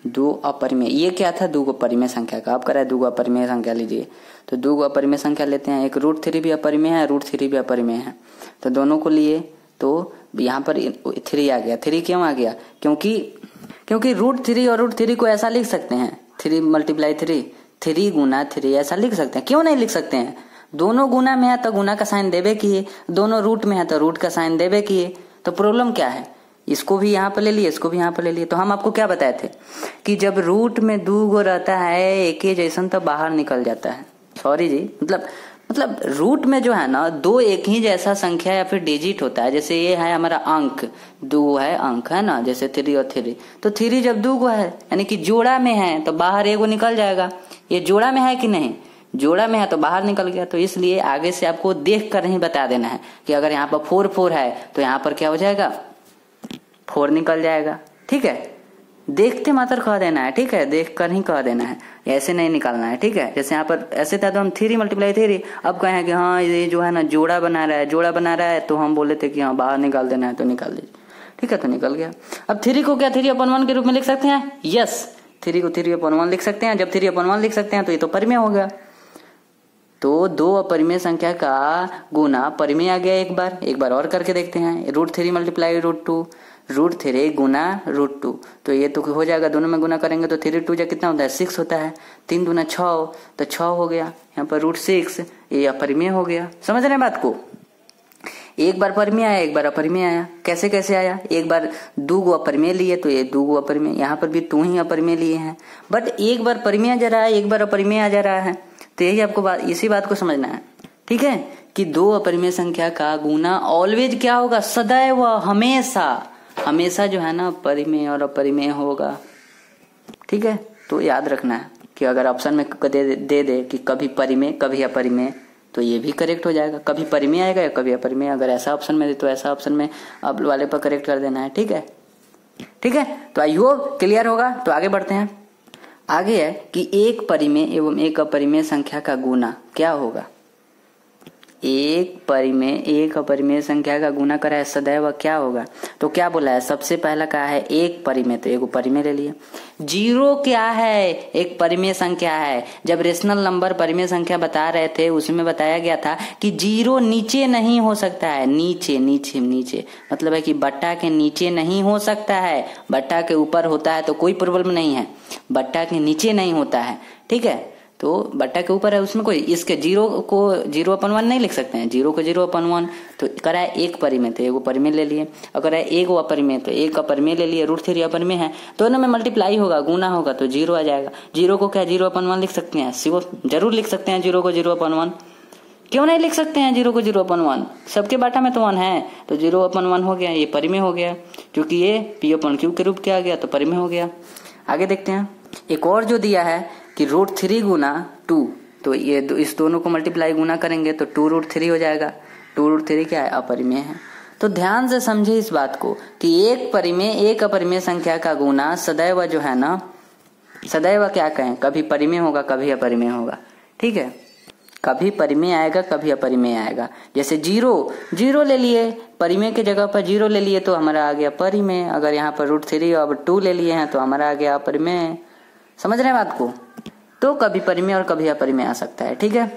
2 अपरिमेय, ये क्या था, 2 परिमेय संख्या का। आप कह रहे हैं 2 अपरिमेय संख्या लीजिए, तो 2 अपरिमेय संख्या लेते हैं। एक √3 भी अपरिमेय है, √3 भी अपरिमेय है, तो दोनों को लिए, तो यहाँ पर 3 आ गया। 3 क्यों आ गया, क्योंकि √3 और √3 को ऐसा लिख सकते हैं, 3 × 3, 3 गुना 3 ऐसा लिख सकते हैं। क्यों नहीं लिख सकते हैं, दोनों गुना में है तो गुना का साइन देवे किए, दोनों रूट में है तो रूट का साइन देवे किए। तो प्रॉब्लम क्या है, इसको भी यहाँ पर ले लिए, इसको भी यहाँ पर ले लिए। तो हम आपको क्या बताए थे कि जब रूट में 2 गो रहता है एक ही जैसन, तो बाहर निकल जाता है। सॉरी जी, मतलब रूट में जो है ना, 2 एक ही जैसा संख्या या फिर डिजिट होता है। जैसे ये है हमारा अंक, 2 है अंक, है ना, जैसे 3 और 3, तो 3 जब 2 गो है यानी कि जोड़ा में है तो बाहर एगो निकल जाएगा। ये जोड़ा में है कि नहीं, जोड़ा में है तो बाहर निकल गया। तो इसलिए आगे से आपको देख कर ही बता देना है कि अगर यहाँ पर 4 4 है तो यहाँ पर क्या हो जाएगा, 4 निकल जाएगा। ठीक है, देखते मात्र कह देना है। ठीक है, देख कर ही कह देना है, ऐसे नहीं निकालना है। ठीक है, जैसे यहाँ पर ऐसे था तो हम 3 × 3, अब कहें कि हाँ ये जो है ना जोड़ा बना रहा है, तो हम बोले थे कि हाँ बाहर निकाल देना है, तो निकाल दीजिए। ठीक है, तो निकल गया। अब 3 को क्या 3/1 के रूप में लिख सकते हैं, यस, 3 को 3/1 लिख सकते हैं। जब 3/1 लिख सकते हैं तो ये तो परिमेय हो गया। तो 2 अपरिमेय संख्या का गुना परिमेय आ गया। एक बार और करके देखते हैं, √3 × √2, √3 गुना √2, तो ये तो हो जाएगा, दोनों में गुना करेंगे तो 3 2 जा कितना होता है, 6 होता है, 3 दूना 6, तो 6 हो गया। यहाँ पर √6, ये अपरिमेय हो गया। समझ रहे हैं बात को, एक बार परिमेय आया, एक बार अपरिमेय आया। कैसे कैसे आया, एक बार 2 गो अपरिमेय लिए तो ये 2 गो अपरिमेय, यहाँ पर भी 2 ही अपरिमेय लिए हैं, बट एक बार परिमेय आ जा रहा है, एक बार अपरिमेय आ जा रहा है। तो यही आपको इसी बात को समझना है। ठीक है, कि 2 अपरिमेय संख्या का गुना ऑलवेज क्या होगा, सदैव, हमेशा जो है ना परिमेय और अपरिमेय होगा। ठीक है, तो याद रखना है कि अगर ऑप्शन में दे कि कभी परिमेय कभी अपरिमेय, तो ये भी करेक्ट हो जाएगा। कभी परिमेय आएगा या कभी अपरिमेय, अगर ऐसा ऑप्शन में दे तो ऐसा ऑप्शन में अब वाले पर करेक्ट कर देना है। ठीक है, ठीक है, तो आई होप क्लियर होगा। तो आगे बढ़ते हैं। आगे है कि एक परिमेय एवं एक अपरिमेय संख्या का गुना क्या होगा। एक परिमेय एक अपरिमेय संख्या का गुना करा है सदैव क्या होगा। तो क्या बोला है, सबसे पहला कहा है एक परिमेय, तो एक परिमेय ले लिए। जीरो क्या है, एक परिमेय संख्या है। जब रेशनल नंबर परिमेय संख्या बता रहे थे उसमें बताया गया था कि जीरो नीचे नहीं हो सकता है। नीचे नीचे नीचे मतलब है कि बट्टा के नीचे नहीं हो सकता है, बट्टा के ऊपर होता है तो कोई प्रॉब्लम नहीं है, बट्टा के नीचे नहीं होता है। ठीक है, तो बट्टा के ऊपर है उसमें कोई, इसके जीरो को 0/1 नहीं लिख सकते हैं, जीरो को 0/1। तो करा है एक परिमेय तो एक परिमेय ले लिए, अगर है एक अपरिमेय तो एक अपरिमेय ले लिए। √3 अपरिमेय है, दोनों में मल्टीप्लाई होगा, गुना होगा तो 0 आ जाएगा। जीरो को क्या 0/1 लिख सकते हैं, जरूर लिख सकते हैं। जीरो को 0/1 क्यों नहीं लिख सकते हैं, 0 को 0/1 सबके बाटा में तो 1 है, तो 0/1 हो गया, ये परिमेय हो गया। क्योंकि ये P/Q के रूप क्या आ गया तो परिमेय हो गया। आगे देखते हैं, एक और जो दिया है कि √3 गुना 2, तो ये इस दोनों को मल्टीप्लाई गुना करेंगे तो 2√3 हो जाएगा। 2√3 क्या है, अपरिमेय है। तो ध्यान से समझे इस बात को कि एक परिमेय एक अपरिमेय संख्या का गुना सदैव जो है ना, सदैव क्या कहें, कभी परिमेय होगा कभी अपरिमेय होगा। ठीक है, कभी परिमेय आएगा कभी अपरिमेय आएगा। जैसे जीरो ले लिए, परिमेय के जगह पर 0 ले लिए तो हमारा आ गया परिमेय। अगर यहाँ पर √3 और 2 ले लिए हैं तो हमारा आ गया अपरिमेय। समझ रहे हैं बात को। तो कभी परिमेय और कभी अपरिमेय आ सकता है। ठीक है,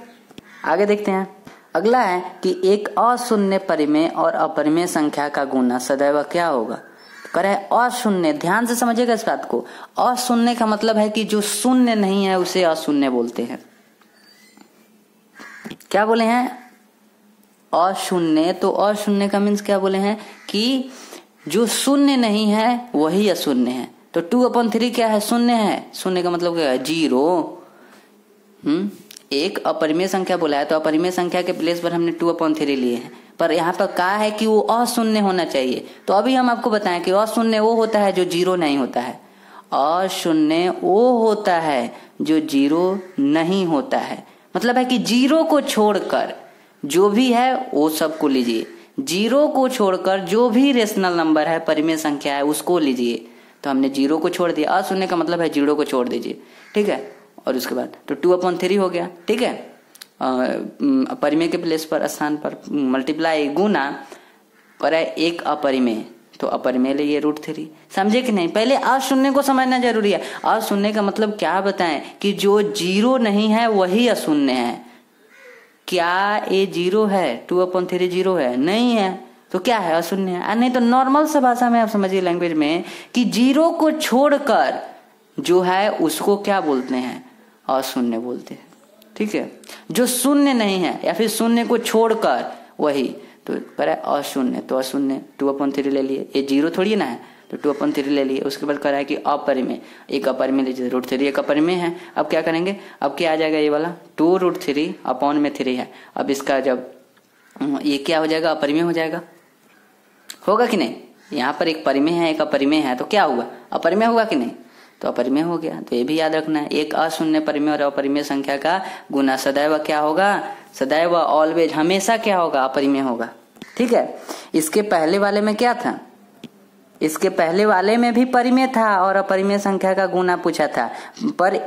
आगे देखते हैं। अगला है कि एक अशून्य परिमेय और अपरिमेय संख्या का गुना सदैव क्या होगा। करे अशून्य, ध्यान से समझिएगा इस बात को। अशून्य का मतलब है कि जो शून्य नहीं है उसे अशून्य बोलते हैं। क्या बोले हैं, अशून्य। तो अशून्य का मीन्स क्या बोले हैं कि जो शून्य नहीं है वही अशून्य है। तो 2/3 क्या है, शून्य है। शून्य का मतलब क्या है, 0। एक अपरिमेय संख्या बोला है तो अपरिमेय संख्या के प्लेस पर हमने 2/3 लिए हैं, पर यहाँ पर कहा है कि वो अशून्य होना चाहिए। तो अभी हम आपको बताएं कि अशून्य वो होता है जो 0 नहीं होता है। अशून्य वो होता है जो 0 नहीं होता है। मतलब है कि 0 को छोड़कर जो भी है वो सबको लीजिए। 0 को छोड़कर जो भी रेशनल नंबर है, परिमेय संख्या है, उसको लीजिए। तो हमने 0 को छोड़ दिया। अशून्य का मतलब है 0 को छोड़ दीजिए। ठीक है, और उसके बाद तो 2/3 हो गया। ठीक है, परिमेय के प्लेस पर स्थान पर मल्टीप्लाई गुना पर एक अपरिमेय, तो अपरिमेय लिए √3। समझे कि नहीं, पहले अशून्य को समझना जरूरी है। अशून्य का मतलब क्या बताएं कि जो 0 नहीं है वही अशून्य है। क्या ये 0 है, 2/3 0 है, नहीं है, तो क्या है, अशून्य है। नहीं तो नॉर्मल से भाषा में आप समझिए लैंग्वेज में कि 0 को छोड़कर जो है उसको क्या बोलते हैं, अशून्य बोलते हैं। ठीक है, जो शून्य नहीं है या फिर शून्य को छोड़कर वही, तो करा अशून्य, तो अशून्य 2/3 ले लिए। ये 0 थोड़ी ना है, तो 2/3 ले लिए। उसके बाद करा है कि अपरिमेय, एक अपरिमेय लीजिए। √3 एक अपरिमेय है। अब क्या करेंगे, अब क्या आ जाएगा, ये वाला 2√3/3 है। अब इसका जब ये क्या हो जाएगा, अपरिमेय हो जाएगा। होगा कि नहीं, यहाँ पर एक परिमेय है एक अपरिमेय है, तो क्या हुआ, अपरिमेय होगा कि नहीं, तो अपरिमेय हो गया। तो ये भी याद रखना है, एक अशून्य परिमेय और अपरिमेय संख्या का गुना सदैव क्या होगा, सदैव ऑलवेज हमेशा क्या होगा, अपरिमेय होगा। ठीक है, इसके पहले वाले में क्या था, इसके पहले वाले में भी परिमेय था और अपरिमेय संख्या का गुना पूछा था, पर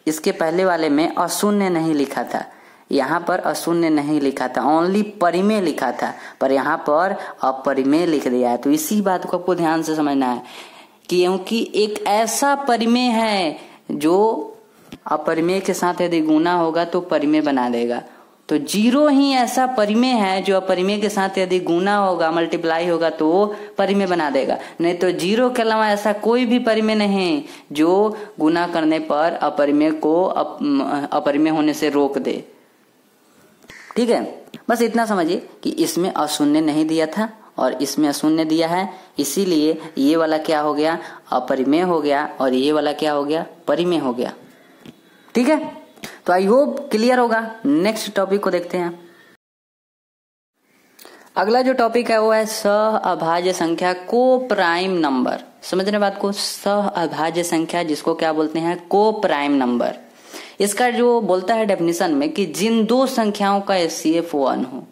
इसके पहले वाले में अशून्य नहीं लिखा था। यहाँ पर अशून्य नहीं लिखा था, ओनली परिमेय लिखा था, पर यहाँ पर अपरिमेय लिख दिया है। तो इसी बात को आपको ध्यान से समझना है कि क्योंकि एक ऐसा परिमेय है जो अपरिमेय के साथ यदि गुना होगा तो परिमेय बना देगा। तो 0 ही ऐसा परिमेय है जो अपरिमेय के साथ यदि गुना होगा, मल्टीप्लाई होगा तो परिमेय बना देगा। नहीं तो 0 के अलावा ऐसा कोई भी परिमेय नहीं जो गुना करने पर अपरिमेय को अपरिमेय होने से रोक दे। ठीक है, बस इतना समझिए कि इसमें अशून्य नहीं दिया था और इसमें अशून्य दिया है, इसीलिए ये वाला क्या हो गया, अपरिमेय हो गया, और ये वाला क्या हो गया, परिमेय हो गया। ठीक है, तो आई होप क्लियर होगा। नेक्स्ट टॉपिक को देखते हैं। अगला जो टॉपिक है वो है सहअभाज्य संख्या को प्राइम नंबर। समझ रहे बात को, सहअभाज्य संख्या जिसको क्या बोलते हैं, को प्राइम नंबर। इसका जो बोलता है डेफिनेशन में कि जिन दो संख्याओं का HCF 1 हो,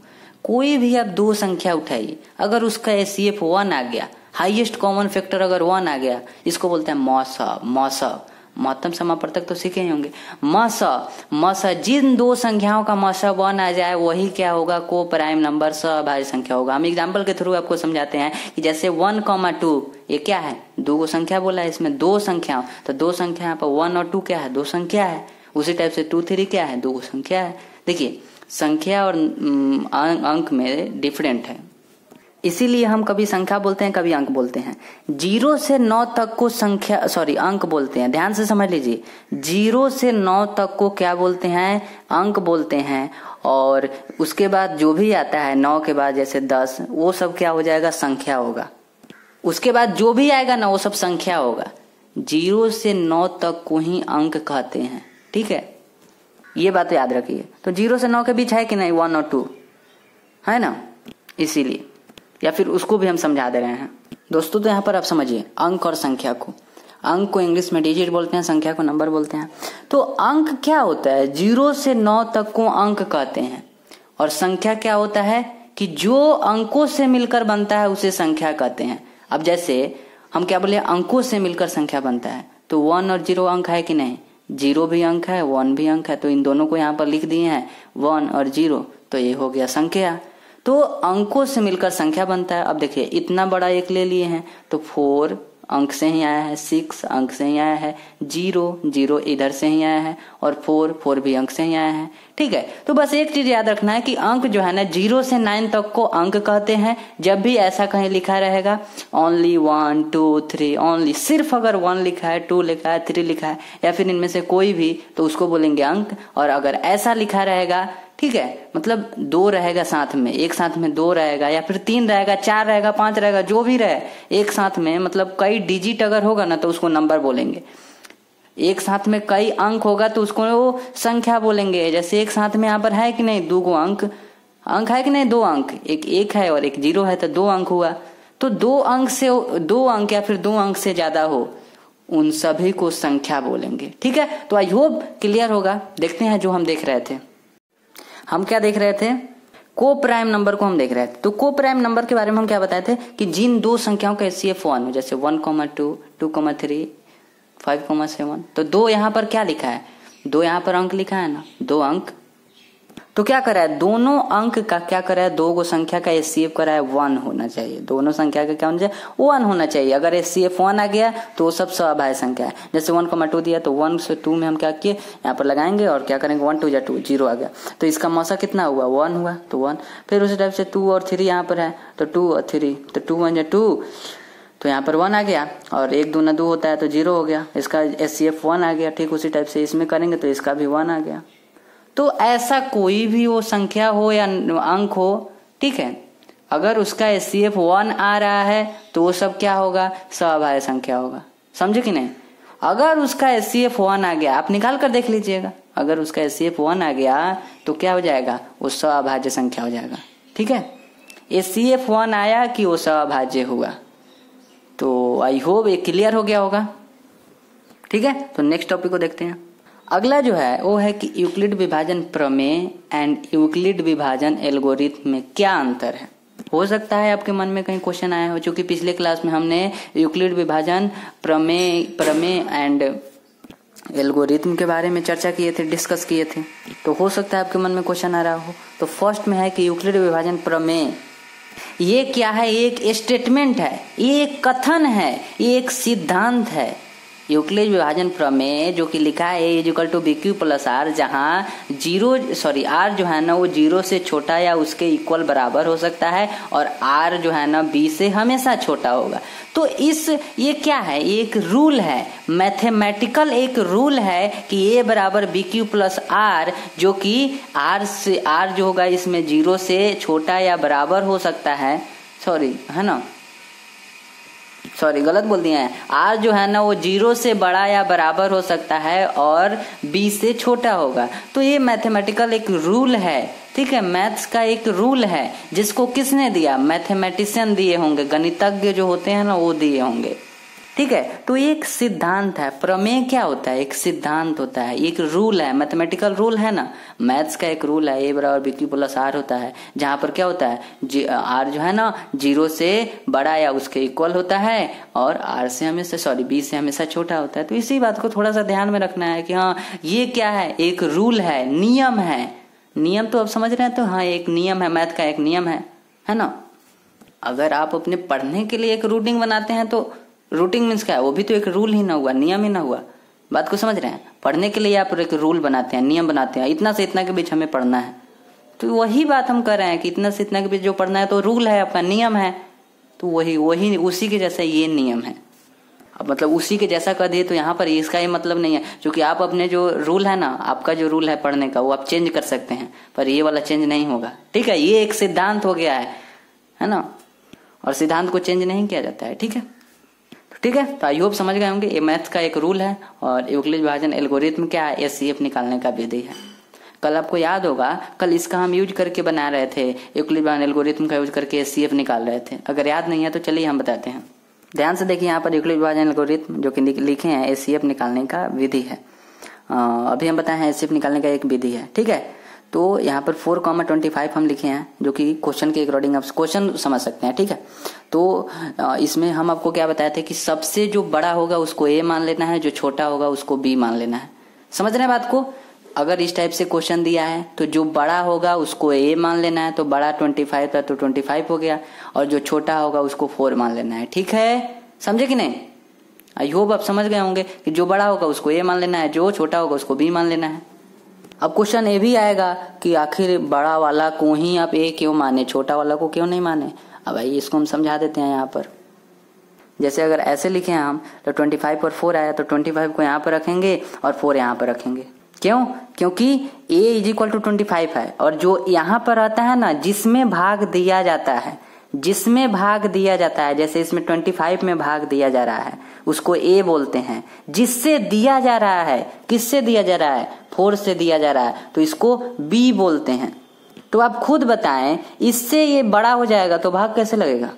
कोई भी आप दो संख्या उठाइए, अगर उसका HCF 1 आ गया, हाईएस्ट कॉमन फैक्टर अगर 1 आ गया, इसको बोलते हैं मौसा। महत्तम समापवर्तक तो सीखे ही होंगे। मौसा जिन दो संख्याओं का मौसा 1 आ जाए वही क्या होगा, को प्राइम नंबर सभाज्य संख्या होगा। हम एग्जाम्पल के थ्रू आपको समझाते हैं कि जैसे 1,2 ये क्या है, दो संख्या बोला है, इसमें दो संख्या, तो दो संख्या यहाँ पर 1 और 2 क्या है, दो संख्या है। उसी टाइप से 2, 3 क्या है, दो संख्या है। देखिए संख्या और अंक में डिफरेंट है, इसीलिए हम कभी संख्या बोलते हैं, कभी अंक बोलते हैं। 0 से 9 तक को अंक बोलते हैं। ध्यान से समझ लीजिए, 0 से 9 तक को क्या बोलते हैं, अंक बोलते हैं। और उसके बाद जो भी आता है 9 के बाद जैसे 10, वो सब क्या हो जाएगा, संख्या होगा। उसके बाद जो भी आएगा ना वो सब संख्या होगा। 0 से 9 तक को ही अंक कहते हैं, ठीक है, ये बात याद रखिए। तो 0 से 9 के बीच है कि नहीं, 1 और 2 है ना, इसीलिए, या फिर उसको भी हम समझा दे रहे हैं दोस्तों। तो यहाँ पर आप समझिए अंक और संख्या को, अंक को इंग्लिश में डिजिट बोलते हैं, संख्या को नंबर बोलते हैं। तो अंक क्या होता है, 0 से 9 तक को अंक कहते हैं। और संख्या क्या होता है कि जो अंकों से मिलकर बनता है उसे संख्या कहते हैं। अब जैसे हम क्या बोले, अंकों से मिलकर संख्या बनता है, तो 1 और 0 अंक है कि नहीं, 0 भी अंक है, 1 भी अंक है, तो इन दोनों को यहाँ पर लिख दिए हैं 1 और 0, तो ये हो गया संख्या। तो अंकों से मिलकर संख्या बनता है। अब देखिए इतना बड़ा एक ले लिए हैं, तो 4 अंक से ही आया है, 6 अंक से ही आया है, 0 इधर से ही आया है, और 4 भी अंक से ही आया है, ठीक है। तो बस एक चीज याद रखना है कि अंक जो है ना 0 से 9 तक को अंक कहते हैं। जब भी ऐसा कहीं लिखा रहेगा ओनली 1, 2, 3 ओनली, सिर्फ अगर 1 लिखा है, 2 लिखा है, 3 लिखा है, या फिर इनमें से कोई भी, तो उसको बोलेंगे अंक। और अगर ऐसा लिखा रहेगा, ठीक है, मतलब 2 रहेगा साथ में, एक साथ में 2 रहेगा, या फिर 3 रहेगा, 4 रहेगा, 5 रहेगा, जो भी रहे एक साथ में, मतलब कई डिजिट अगर होगा ना तो उसको नंबर बोलेंगे। एक साथ में कई अंक होगा तो उसको वो संख्या बोलेंगे। जैसे एक साथ में यहाँ पर है कि नहीं, 2 अंक है कि नहीं, 2 अंक, एक है और एक 0 है, तो 2 अंक हुआ। तो 2 अंक या फिर 2 अंक से ज्यादा हो, उन सभी को संख्या बोलेंगे, ठीक है। तो आई होप क्लियर होगा। देखते हैं जो हम देख रहे थे, हम क्या देख रहे थे, को प्राइम नंबर को हम देख रहे थे। तो को प्राइम नंबर के बारे में हम क्या बताए थे कि जिन दो संख्याओं का HCF 1 हो, जैसे 1,2, 2,3, 5,7, तो 2 यहाँ पर क्या लिखा है, 2 यहाँ पर अंक लिखा है ना, 2 अंक। तो क्या करा है, दोनों अंक का क्या करा है, 2 संख्या का HCF करा है 1 होना चाहिए। दोनों संख्या का क्या होना चाहिए, 1 होना चाहिए। अगर HCF 1 आ गया तो वो सब सभाज्य संख्या है। जैसे 1,2 दिया तो 1 से 2 में हम क्या किए, यहाँ पर लगाएंगे और क्या करेंगे, 1 2 2, 0 आ गया, तो इसका मौसा कितना हुआ, 1 हुआ, तो 1। फिर उसी टाइप से 2 और 3 यहाँ पर है, तो 2 और 3, तो 2 1 2, तो यहाँ पर 1 आ गया, और 1 2 2 होता है तो 0 हो गया, इसका HCF 1 आ गया। ठीक उसी टाइप से इसमें करेंगे तो इसका भी 1 आ गया। तो ऐसा कोई भी वो संख्या हो या अंक हो, ठीक है, अगर उसका HCF 1 आ रहा है तो वो सब क्या होगा, सभाज्य संख्या होगा। समझे कि नहीं। अगर उसका HCF 1 आ गया, आप निकाल कर देख लीजिएगा, अगर उसका HCF 1 आ गया तो क्या हो जाएगा, वो सभाज्य संख्या हो जाएगा, ठीक है। HCF 1 आया कि वो सभाज्य हुआ। तो आई होप ये क्लियर हो गया होगा, ठीक है। तो नेक्स्ट टॉपिक को देखते हैं। अगला जो है वो है कि यूक्लिड विभाजन प्रमेय एंड यूक्लिड विभाजन एल्गोरिथम में क्या अंतर है। हो सकता है आपके मन में कहीं क्वेश्चन आया हो, क्योंकि पिछले क्लास में हमने यूक्लिड विभाजन प्रमेय एंड एल्गोरिथम के बारे में चर्चा किए थे, डिस्कस किए थे। तो हो सकता है आपके मन में क्वेश्चन आ रहा हो। तो फर्स्ट में है कि यूक्लिड विभाजन प्रमेय, ये क्या है, एक स्टेटमेंट है, ये एक कथन है, ये एक सिद्धांत है। यूक्लिड विभाजन प्रमेय जो कि लिखा है A=BQ + R, जहाँ R जो है ना वो 0 से छोटा या उसके इक्वल बराबर हो सकता है, और R जो है ना B से हमेशा छोटा होगा। तो ये क्या है, ये एक रूल है, मैथमेटिकल एक रूल है कि A = BQ + R, जो कि R जो होगा इसमें 0 से छोटा या बराबर हो सकता है, गलत बोल दिया है। R जो है ना वो 0 से बड़ा या बराबर हो सकता है और B से छोटा होगा। तो ये मैथमेटिकल एक रूल है, ठीक है, मैथ्स का एक रूल है, जिसको किसने दिया, मैथमेटिशियन दिए होंगे, गणितज्ञ जो होते हैं ना वो दिए होंगे। ठीक है। तो एक सिद्धांत है, प्रमेय क्या होता है, एक सिद्धांत होता है, एक रूल है, मैथमेटिकल रूल है ना, मैथ्स का एक रूल है, ए बराबर बी क्यू प्लस आर होता है, जहां पर क्या होता है आर जो है ना 0 से बड़ा या उसके इक्वल होता है और आर से हमेशा बी से हमेशा छोटा होता है। तो इसी बात को थोड़ा सा ध्यान में रखना है कि हाँ ये क्या है, एक रूल है, नियम है। नियम तो अब समझ रहे हैं, तो हाँ एक नियम है, मैथ का एक नियम है ना। अगर आप अपने पढ़ने के लिए एक रूटीन बनाते हैं तो रूटीन मीन्स क्या है, वो भी तो एक रूल ही ना हुआ, नियम ही ना हुआ। बात को समझ रहे हैं, पढ़ने के लिए आप एक रूल बनाते हैं, नियम बनाते हैं, इतना से इतना के बीच हमें पढ़ना है। तो वही बात हम कर रहे हैं कि इतना से इतना के बीच जो पढ़ना है तो रूल है आपका, नियम है। तो वही उसी के जैसा ये नियम है। अब मतलब उसी के जैसा कर दिए तो यहाँ पर इसका ही मतलब नहीं है, क्योंकि आप अपने जो रूल है ना, आपका जो रूल है पढ़ने का, वो आप चेंज कर सकते हैं, पर ये वाला चेंज नहीं होगा। ठीक है, ये एक सिद्धांत हो गया है ना, और सिद्धांत को चेंज नहीं किया जाता है। ठीक है, ठीक है। तो आई होप समझ गए होंगे, ये मैथ्स का एक रूल है और यूक्लिड विभाजन एल्गोरिथम क्या है, एचसीएफ निकालने का विधि है। कल आपको याद होगा, कल इसका हम यूज करके बना रहे थे, यूक्लिड विभाजन एल्गोरिथम का यूज करके एचसीएफ निकाल रहे थे। अगर याद नहीं है तो चलिए हम बताते हैं, ध्यान से देखिए। यहाँ पर यूक्लिड विभाजन एल्गोरिथम जो कि लिखे हैं, एचसीएफ निकालने का विधि है। अभी हम बताए हैं एचसीएफ निकालने का एक विधि है। ठीक है, तो यहाँ पर 4,25 हम लिखे हैं, जो कि क्वेश्चन के अकॉर्डिंग आप क्वेश्चन समझ सकते हैं। ठीक है, तो इसमें हम आपको क्या बताए थे कि सबसे जो बड़ा होगा उसको ए मान लेना है, जो छोटा होगा उसको बी मान लेना है। समझ रहे हैं बात को? अगर इस टाइप से क्वेश्चन दिया है तो जो बड़ा होगा उसको ए मान लेना है, तो बड़ा 25 था तो 25 हो गया, और जो छोटा होगा उसको 4 मान लेना है। ठीक है, समझे कि नहीं? आई होप आप समझ गए होंगे कि जो बड़ा होगा उसको ए मान लेना है, जो छोटा होगा उसको बी मान लेना है। अब क्वेश्चन ये भी आएगा कि आखिर बड़ा वाला को ही आप ए क्यों माने, छोटा वाला को क्यों नहीं माने। अब भाई इसको हम समझा देते हैं। यहाँ पर जैसे अगर ऐसे लिखे हैं हम, तो 25 और 4 आया, तो 25 को यहाँ पर रखेंगे और 4 यहाँ पर रखेंगे। क्यों? क्योंकि a = 25 है, और जो यहाँ पर आता है ना, जिसमें भाग दिया जाता है, जिसमें भाग दिया जाता है, जैसे इसमें 25 में भाग दिया जा रहा है, उसको a बोलते हैं। जिससे दिया जा रहा है, किससे दिया जा रहा है? 4 से दिया जा रहा है, तो इसको b बोलते हैं। तो आप खुद बताएं, इससे ये बड़ा हो जाएगा तो भाग कैसे लगेगा?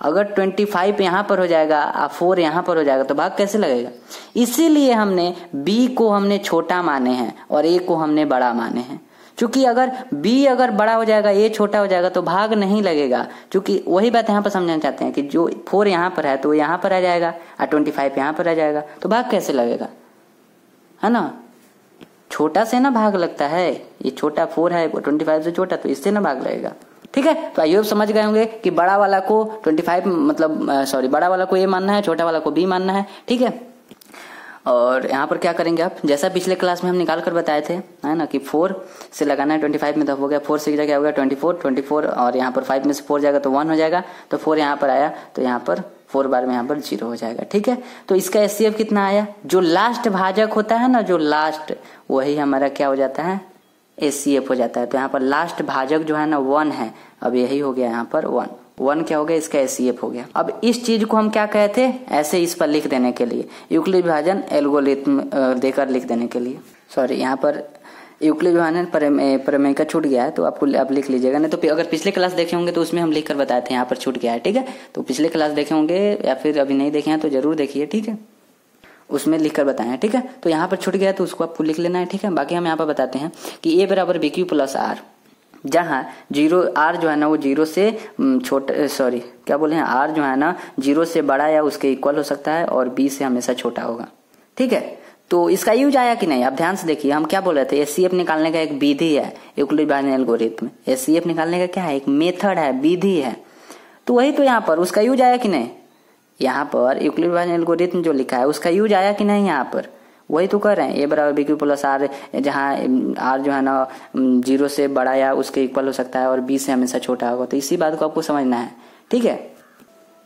अगर 25 यहाँ पर हो जाएगा और 4 यहाँ पर हो जाएगा तो भाग कैसे लगेगा? इसीलिए हमने b को हमने छोटा माने हैं और a को हमने बड़ा माने हैं। क्योंकि अगर b अगर बड़ा हो जाएगा, a छोटा हो जाएगा तो भाग नहीं लगेगा। क्योंकि वही बात यहाँ पर समझना चाहते हैं कि जो 4 यहाँ पर है तो वो यहाँ पर आ जाएगा और 25 यहाँ पर आ जाएगा, तो भाग कैसे लगेगा? है ना, छोटा से ना भाग लगता है। ये छोटा 4 है, 25 से छोटा, तो इससे ना भाग लगेगा। ठीक है, तो आइए समझ गए होंगे कि बड़ा वाला को 25 बड़ा वाला को ए मानना है, छोटा वाला को बी मानना है। ठीक है, और यहाँ पर क्या करेंगे आप, जैसा पिछले क्लास में हम निकाल कर बताए थे, है ना, कि 4 से लगाना है 25 में, तो हो गया 4 से क्या हो गया 24, और यहाँ पर 5 में से 4 जाएगा तो 1 हो जाएगा, तो 4 यहाँ पर आया, तो यहाँ पर 4 बार में यहाँ पर 0 हो जाएगा। ठीक है, तो इसका एचसीएफ कितना आया? जो लास्ट भाजक होता है ना, जो लास्ट, वही हमारा क्या हो जाता है? एचसीएफ हो जाता है। तो यहाँ पर लास्ट भाजक जो है ना 1 है, अब यही हो गया यहाँ पर 1 क्या हो गया? इसका एचसीएफ हो गया। अब इस चीज को हम क्या कहते हैं, ऐसे इस पर लिख देने के लिए, यूक्लिड विभाजन एल्गोरिथम देकर लिख देने के लिए, यहाँ पर यूक्लिड विभाजन प्रमेय का छूट गया है, तो आपको आप लिख लीजिएगा। नहीं तो अगर पिछले क्लास देखे होंगे तो उसमें हम लिख कर बताए थे, यहाँ पर छूट गया है। ठीक है, तो पिछले क्लास देखे होंगे या फिर अभी नहीं देखे हैं तो जरूर देखिए। ठीक है, उसमें लिखकर बताएं। ठीक है, तो यहाँ पर छूट गया तो उसको आपको लिख लेना है। ठीक है, बाकी हम यहाँ पर बताते हैं कि a बराबर बी क्यू प्लस आर, जहाँ r जो है ना वो 0 से छोटा, क्या बोले हैं, r जो है ना 0 से बड़ा या उसके इक्वल हो सकता है और b से हमेशा छोटा होगा। ठीक है, तो इसका यूज आया कि नहीं, आप ध्यान से देखिए। हम क्या बोल रहे थे, एचसीएफ निकालने का एक विधि है, यूक्लिड विभाजन एल्गोरिथम। एचसीएफ निकालने का क्या है? एक मेथड है, विधि है। तो वही तो यहाँ पर उसका यूज आया कि नहीं? यहाँ पर यूक्लिड विभाजन एल्गोरिथम जो लिखा है उसका यूज आया कि नहीं? यहाँ पर वही तो कर रहे हैं, a बराबर बी क्यू प्लस आर, जहाँ r जो है ना 0 से बड़ा या उसके इक्वल हो सकता है और b से हमेशा छोटा होगा। तो इसी बात को आपको समझना है। ठीक है,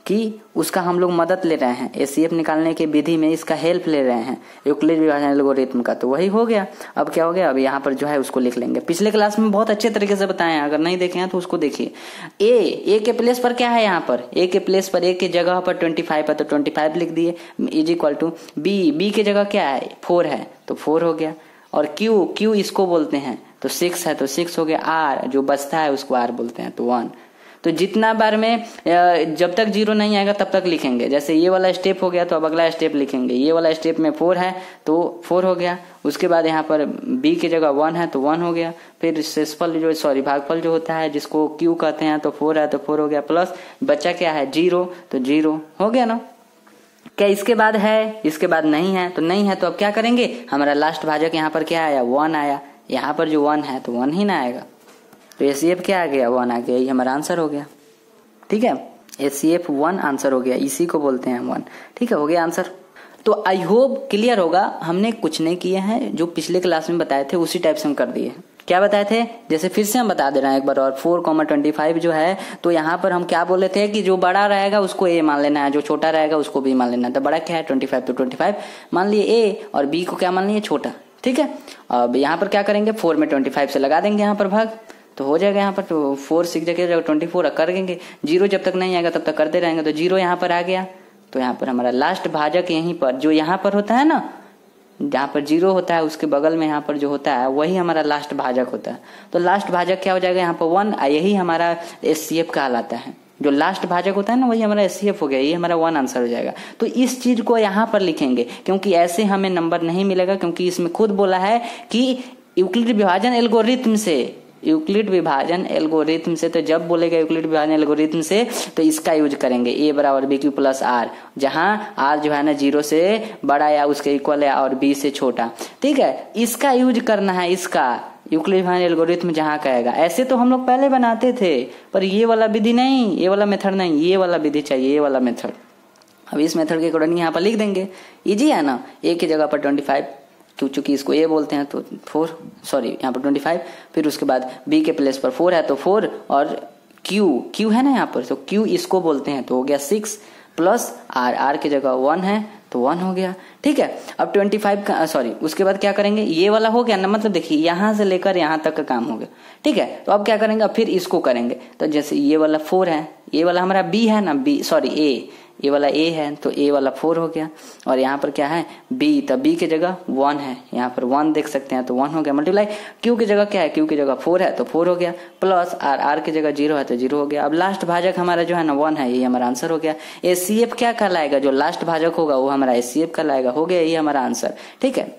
कि उसका हम लोग मदद ले रहे हैं, एचसीएफ निकालने के विधि में इसका हेल्प ले रहे हैं, यूक्लिड विभाजन एल्गोरिथम का। तो वही हो गया। अब क्या हो गया, अब यहाँ पर जो है उसको लिख लेंगे। पिछले क्लास में बहुत अच्छे तरीके से बताए हैं, अगर नहीं देखे हैं तो उसको देखिए। ए के प्लेस पर क्या है, यहाँ पर ए के प्लेस पर, ए के जगह पर 25 है तो 25 लिख दिए, = बी के जगह क्या है 4 है तो 4 हो गया, और क्यू इसको बोलते हैं तो 6 है तो 6 हो गया, आर जो बचता है उसको आर बोलते हैं तो 1। तो जितना बार में जब तक 0 नहीं आएगा तब तक लिखेंगे। जैसे ये वाला स्टेप हो गया तो अब अगला स्टेप लिखेंगे। ये वाला स्टेप में 4 है तो 4 हो गया। उसके बाद यहाँ पर b की जगह 1 है तो 1 हो गया। फिर शेषफल भागफल जो होता है जिसको q कहते हैं तो 4 है तो 4 हो गया। प्लस बचा क्या है 0 तो 0 हो गया ना। क्या इसके बाद है? इसके बाद नहीं है तो नहीं है। तो अब क्या करेंगे, हमारा लास्ट भाजक यहाँ पर क्या आया 1 आया। यहाँ पर जो 1 है तो 1 ही ना आएगा। तो HCF क्या आ गया 1 आ गया। ये हमारा आंसर हो गया। ठीक है, HCF 1 आंसर हो गया। इसी को बोलते हैं 1। ठीक है, हो गया आंसर। तो आई होप क्लियर होगा। हमने कुछ नहीं किए हैं, जो पिछले क्लास में बताए थे उसी टाइप से हम कर दिए। क्या बताए थे, जैसे फिर से हम बता दे रहे हैं एक बार और। 4,25 जो है तो यहाँ पर हम क्या बोले थे कि जो बड़ा रहेगा उसको A मान लेना है, जो छोटा रहेगा उसको B मान लेना है। तो बड़ा क्या है 25 तो 25 मान लिए A और B को क्या मान लिए छोटा। ठीक है, अब यहाँ पर क्या करेंगे 4 में 25 से लगा देंगे यहाँ पर भाग तो हो जाएगा। यहाँ पर तो 4 6 जगह 24 कर देंगे। 0 जब तक नहीं आएगा तब तक करते रहेंगे। तो 0 यहाँ पर आ गया। तो यहाँ पर हमारा लास्ट भाजक यहीं पर जो यहाँ पर होता है ना, जहाँ पर 0 होता है उसके बगल में यहाँ पर जो होता है वही हमारा लास्ट भाजक होता है। तो लास्ट भाजक क्या हो जाएगा यहाँ पर 1। यही हमारा HCF कहलाता है। जो लास्ट भाजक होता है ना वही हमारा HCF हो गया। ये हमारा 1 आंसर हो जाएगा। तो इस चीज को यहाँ पर लिखेंगे क्योंकि ऐसे हमें नंबर नहीं मिलेगा, क्योंकि इसमें खुद बोला है कि यूक्लिड विभाजन एल्गोरिथम से, यूक्लिड विभाजन एल्गोरिथम से। तो जब बोलेगा यूक्लिड विभाजन एल्गोरिथम से तो इसका यूज करेंगे A बराबर BQ प्लस R, जहां R जो है ना 0 से बड़ा या उसके इक्वल है और B से छोटा। ठीक है, इसका यूज करना है। इसका यूक्लिड विभाजन एल्गोरिथम जहां कहेगा। ऐसे तो हम लोग पहले बनाते थे पर ये वाला विधि नहीं, ये वाला मेथड नहीं, ये वाला विधि चाहिए, ये वाला मेथड। अब इस मेथड के अकॉर्डिंग यहाँ पर लिख देंगे। इजी है ना। A की जगह पर 25, चूंकि इसको A बोलते हैं तो 4 यहाँ पर 25। फिर उसके बाद B के प्लेस पर 4 है तो 4 और Q है ना यहाँ पर, तो Q इसको बोलते हैं तो हो गया 6 प्लस R की जगह 1 है तो 1 हो गया। ठीक है, अब 25 का उसके बाद क्या करेंगे, ये वाला हो गया ना। मतलब देखिए यहाँ से लेकर यहाँ तक का काम हो गया। ठीक है, तो अब क्या करेंगे, अब फिर इसको करेंगे। तो जैसे ये वाला 4 है, ये वाला हमारा B है ना, A, ये वाला A है तो A वाला 4 हो गया। और यहाँ पर क्या है B, तो B की जगह 1 है, यहाँ पर 1 देख सकते हैं तो 1 हो गया। मल्टीप्लाई Q की जगह क्या है, Q की जगह 4 है तो 4 हो गया। प्लस R की जगह 0 है तो 0 हो गया। अब लास्ट भाजक हमारा जो है ना 1 है, ये हमारा आंसर हो गया। HCF क्या कहलाएगा, जो लास्ट भाजक होगा वो हमारा HCF कहलाएगा। हो गया, ये हमारा आंसर। ठीक है,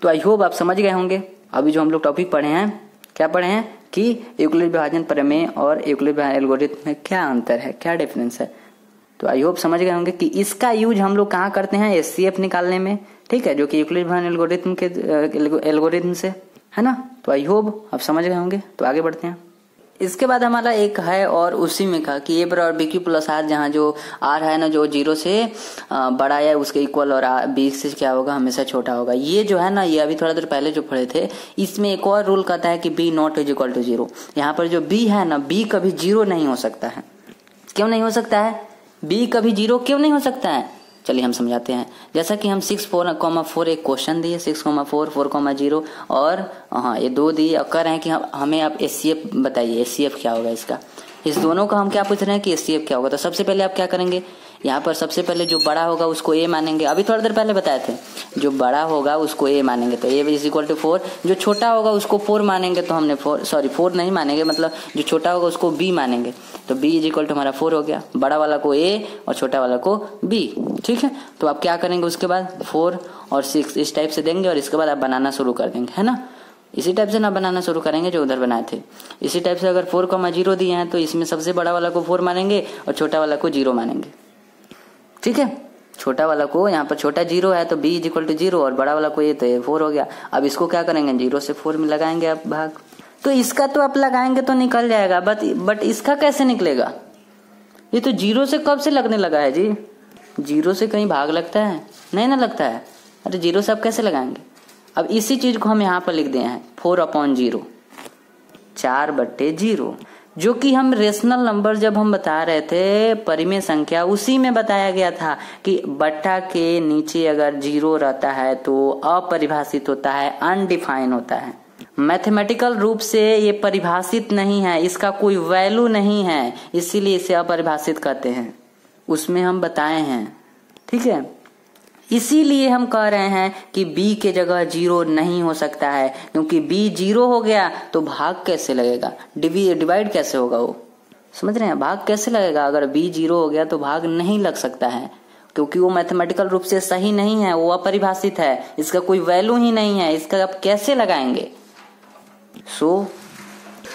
तो आई होप आप समझ गए होंगे। अभी जो हम लोग टॉपिक पढ़े हैं, क्या पढ़े हैं कि यूक्लिड विभाजन प्रमेय और यूक्लिड विभाजन एल्गोरिथम में क्या अंतर है, क्या डिफरेंस है। तो आई होप समझ गए होंगे कि इसका यूज हम लोग कहाँ करते हैं, HCF निकालने में। ठीक है, जो कि यूक्लिड विभाजन एल्गोरिथम के एल्गोरिथम से है ना। तो आई होप आप समझ गए होंगे। तो आगे बढ़ते हैं। इसके बाद हमारा एक है और उसी में कहा कि A बराबर BQ प्लस R, जहाँ जो R है ना जो 0 से बड़ा है उसके इक्वल और B से क्या होगा, हमेशा छोटा होगा। ये जो है ना, ये अभी थोड़ा देर पहले जो पढ़े थे, इसमें एक और रूल कहता है कि B not is equal to 0। यहाँ पर जो B है ना, B कभी 0 नहीं हो सकता है। क्यों नहीं हो सकता है, B कभी 0 क्यों नहीं हो सकता है, चलिए हम समझाते हैं। जैसा कि हम 6,4 एक क्वेश्चन दिए, 6,4 4,0 और हाँ ये 2 दिए और कह रहे हैं कि हमें आप HCF बताइए, HCF क्या होगा इसका। इस दोनों का हम क्या पूछ रहे हैं कि HCF क्या होगा। तो सबसे पहले आप क्या करेंगे, यहाँ पर सबसे पहले जो बड़ा होगा उसको A मानेंगे। अभी थोड़ी देर पहले बताए थे, जो बड़ा होगा उसको A मानेंगे तो A इज इक्वल टू 4। जो छोटा होगा उसको 4 मानेंगे तो हमने 4 नहीं मानेंगे, मतलब जो छोटा होगा उसको B मानेंगे। तो B इज इक्वल टू हमारा 4 हो गया। बड़ा वाला को A और छोटा वाला को B। ठीक है, तो आप क्या करेंगे, उसके बाद 4 और 6 इस टाइप से देंगे और इसके बाद आप बनाना शुरू कर देंगे, है ना। इसी टाइप से ना बनाना शुरू करेंगे जो उधर बनाए थे। इसी टाइप से अगर 4,0 दिए हैं तो इसमें सबसे बड़ा वाला को 4 मानेंगे और छोटा वाला को 0 मानेंगे। ठीक है, छोटा वाला को यहाँ पर छोटा 0 है तो B इज इक्वल टू 0 और बड़ा वाला को ये तो 4 हो गया। अब इसको क्या करेंगे, 0 से 4 में लगाएंगे आप भाग। तो इसका तो आप लगाएंगे तो निकल जाएगा, बट इसका कैसे निकलेगा। ये तो 0 से कब से लगने लगा है जी, 0 से कहीं भाग लगता है, नहीं ना लगता है। अरे 0 से आप कैसे लगाएंगे। अब इसी चीज को हम यहाँ पर लिख दिए हैं 4/0, 4/0, जो कि हम रेशनल नंबर जब हम बता रहे थे परिमेय संख्या, उसी में बताया गया था कि बट्टा के नीचे अगर 0 रहता है तो अपरिभाषित होता है, अनडिफाइन होता है। मैथमेटिकल रूप से ये परिभाषित नहीं है, इसका कोई वैल्यू नहीं है, इसीलिए इसे अपरिभाषित कहते हैं। उसमें हम बताए हैं। ठीक है, इसीलिए हम कह रहे हैं कि B के जगह 0 नहीं हो सकता है, क्योंकि B 0 हो गया तो भाग कैसे लगेगा, डिवाइड कैसे होगा वो, समझ रहे हैं? भाग कैसे लगेगा? अगर b 0 हो गया तो भाग नहीं लग सकता है, क्योंकि वो मैथमेटिकल रूप से सही नहीं है, वो अपरिभाषित है, इसका कोई वैल्यू ही नहीं है, इसका आप कैसे लगाएंगे? सो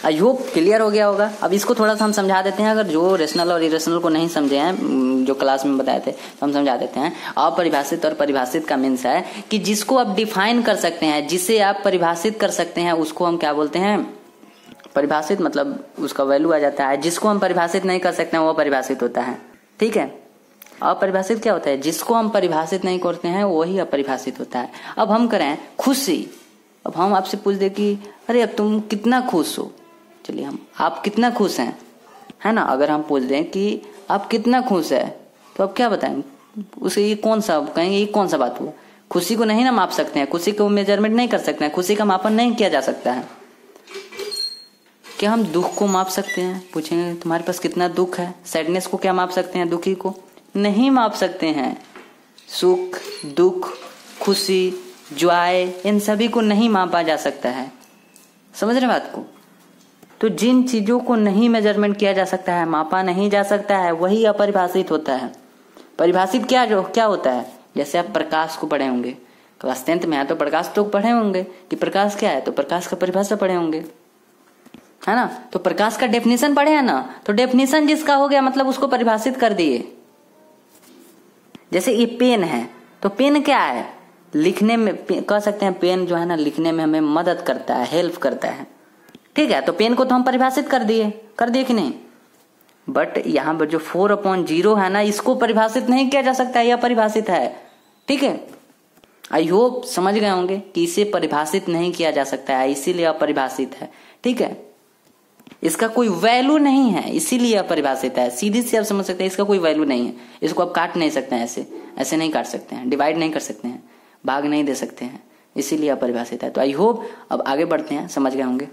आई होप क्लियर हो गया होगा। अब इसको थोड़ा सा हम समझा देते हैं, अगर जो रेशनल और इरेशनल को नहीं समझे हैं जो क्लास में बताए थे तो हम समझा देते हैं। अपरिभाषित और परिभाषित का मीन्स है कि जिसको आप डिफाइन कर सकते हैं, जिसे आप परिभाषित कर सकते हैं, उसको हम क्या बोलते हैं? परिभाषित। मतलब उसका वैल्यू आ जाता है। जिसको हम परिभाषित नहीं कर सकते हैं वो अपरिभाषित होता है। ठीक है, अपरिभाषित क्या होता है? जिसको हम परिभाषित नहीं करते हैं वही अपरिभाषित होता है। अब हम करें खुशी। अब हम आपसे पूछ दे कि अरे अब तुम कितना खुश हो, चलिए हम आप कितना खुश हैं, है ना? अगर हम पूछ दें कि आप कितना खुश है तो आप क्या बताएं? उसे ये कौन सा कहेंगे, ये कौन सा बात हुआ? खुशी को नहीं ना माप सकते हैं, खुशी को मेजरमेंट नहीं कर सकते हैं, खुशी का मापन नहीं किया जा सकता है। क्या हम दुख को माप सकते हैं? पूछेंगे तुम्हारे पास कितना दुख है। सैडनेस को क्या माप सकते हैं? दुखी को नहीं माप सकते हैं। सुख, दुख, खुशी, जॉय, इन सभी को नहीं मापा जा सकता है। समझ रहे बात को? तो जिन चीजों को नहीं मेजरमेंट किया जा सकता है, मापा नहीं जा सकता है, वही अपरिभाषित होता है। परिभाषित क्या होता है? जैसे आप प्रकाश को पढ़े होंगे, क्लास 10th में है तो प्रकाश तो पढ़े होंगे कि प्रकाश क्या है, तो प्रकाश का परिभाषा पढ़े होंगे, है ना? तो प्रकाश का डेफिनेशन पढ़े है ना, तो डेफिनेशन जिसका हो गया मतलब उसको परिभाषित कर दिए। जैसे ये पेन है, तो पेन क्या है? लिखने में कह सकते हैं पेन जो है ना लिखने में हमें मदद करता है, हेल्प करता है। ठीक है, तो पेन को तो हम परिभाषित कर दिए कि नहीं? बट यहां पर जो 4/0 है ना, इसको परिभाषित नहीं किया जा सकता, यह परिभाषित है। ठीक है, आई होप समझ गए होंगे कि इसे परिभाषित नहीं किया जा सकता है, इसीलिए अपरिभाषित है। ठीक है, इसका कोई वैल्यू नहीं है, इसीलिए अपरिभाषित है। सीधी सी आप समझ सकते हैं, इसका कोई वैल्यू नहीं है, इसको आप काट नहीं सकते हैं, ऐसे नहीं काट सकते हैं, डिवाइड नहीं कर सकते हैं, भाग नहीं दे सकते हैं, इसीलिए अपरिभाषित है। तो आई होप अब आगे बढ़ते हैं, समझ गए होंगे।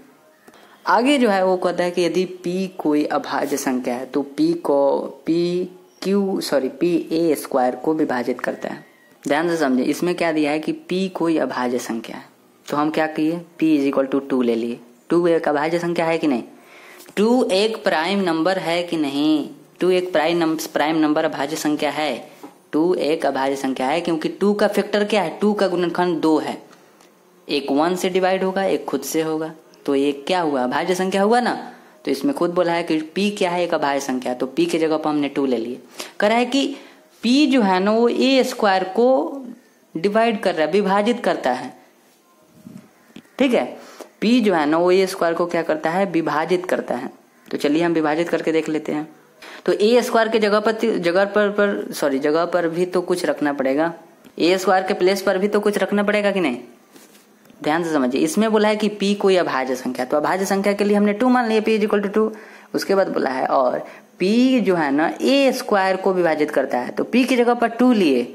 आगे जो है वो कहता है कि यदि p कोई अभाज्य संख्या है तो p a स्क्वायर को विभाजित करता है। ध्यान से समझे, इसमें क्या दिया है कि p कोई अभाज्य संख्या है, तो हम क्या किए? p = 2 ले लिए। 2 एक अभाज्य संख्या है कि नहीं? 2 एक प्राइम नंबर है कि नहीं? 2 एक प्राइम नंबर अभाज्य संख्या है। 2 एक अभाज्य संख्या है क्योंकि 2 का फैक्टर क्या है? 2 का गुणनखंड 2 है। एक 1 से डिवाइड होगा, एक खुद से होगा, तो ये क्या हुआ? अभाज्य संख्या हुआ ना। तो इसमें खुद बोला है कि p क्या है? एक अभाज्य संख्या, तो p के जगह पर हमने 2 ले लिए। कह रहा है कि p जो है ना वो a स्क्वायर को डिवाइड कर रहा है, विभाजित करता है। ठीक है, p जो है ना वो a स्क्वायर को क्या करता है? विभाजित करता है। तो चलिए हम विभाजित करके देख लेते हैं। तो a स्क्वायर के जगह पर भी तो कुछ रखना पड़ेगा, a स्क्वायर के प्लेस पर भी तो कुछ रखना पड़ेगा कि नहीं? ध्यान से समझिए, इसमें बोला है कि p कोई अभाज्य संख्या, तो अभाज्य संख्या के लिए हमने 2 मान लिया, p = 2। उसके बाद बोला है और p जो है ना a स्क्वायर को विभाजित करता है, तो p की जगह पर 2 लिए।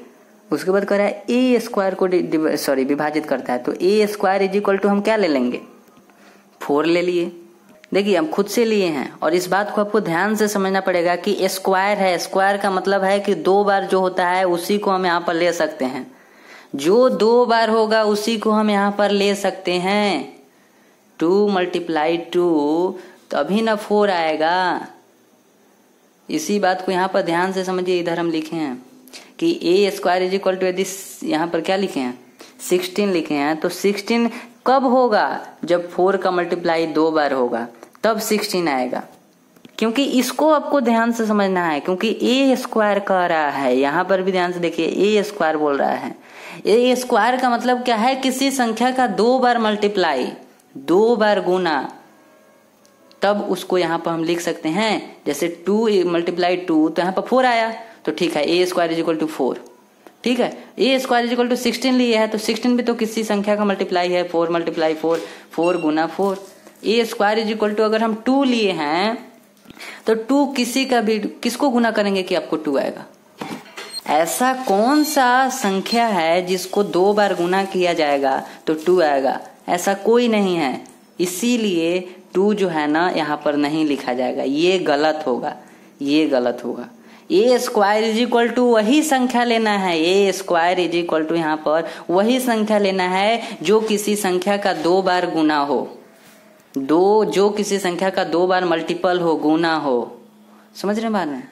उसके बाद कह रहा है a स्क्वायर को विभाजित करता है, तो a स्क्वायर = हम क्या ले लेंगे? 4 ले लिए। देखिए हम खुद से लिए हैं, और इस बात को आपको ध्यान से समझना पड़ेगा कि स्क्वायर है, स्क्वायर का मतलब है कि 2 बार जो होता है उसी को हम यहाँ पर ले सकते हैं, जो 2 बार होगा उसी को हम यहाँ पर ले सकते हैं। 2 × 2 तभी ना 4 आएगा। इसी बात को यहाँ पर ध्यान से समझिए। इधर हम लिखे हैं कि a स्क्वायर = यदि यहाँ पर क्या लिखे हैं? 16 लिखे हैं, तो 16 कब होगा? जब 4 का मल्टीप्लाई 2 बार होगा, तब 16 आएगा। क्योंकि इसको आपको ध्यान से समझना है, क्योंकि a स्क्वायर कह रहा है, यहाँ पर भी ध्यान से देखिए, a स्क्वायर बोल रहा है। ए स्क्वायर का मतलब क्या है? किसी संख्या का 2 बार मल्टीप्लाई, 2 बार गुना, तब उसको यहाँ पर हम लिख सकते हैं। जैसे 2 × 2 तो यहाँ पर 4 आया, तो ठीक है, a स्क्वायर = 4। ठीक है, a स्क्वायर = 16 लिए है, तो 16 भी तो किसी संख्या का मल्टीप्लाई है, 4 × 4, 4 × 4। a स्क्वायर = अगर हम 2 लिए हैं तो 2 किसको गुना करेंगे कि आपको 2 आएगा? ऐसा कौन सा संख्या है जिसको 2 बार गुना किया जाएगा तो 2 आएगा? ऐसा कोई नहीं है, इसीलिए 2 जो है ना यहाँ पर नहीं लिखा जाएगा, ये गलत होगा, ये गलत होगा। a स्क्वायर = वही संख्या लेना है, a स्क्वायर = यहाँ पर वही संख्या लेना है जो किसी संख्या का 2 बार गुना हो, जो किसी संख्या का 2 बार मल्टीपल हो, गुना हो। समझ रहे बात में?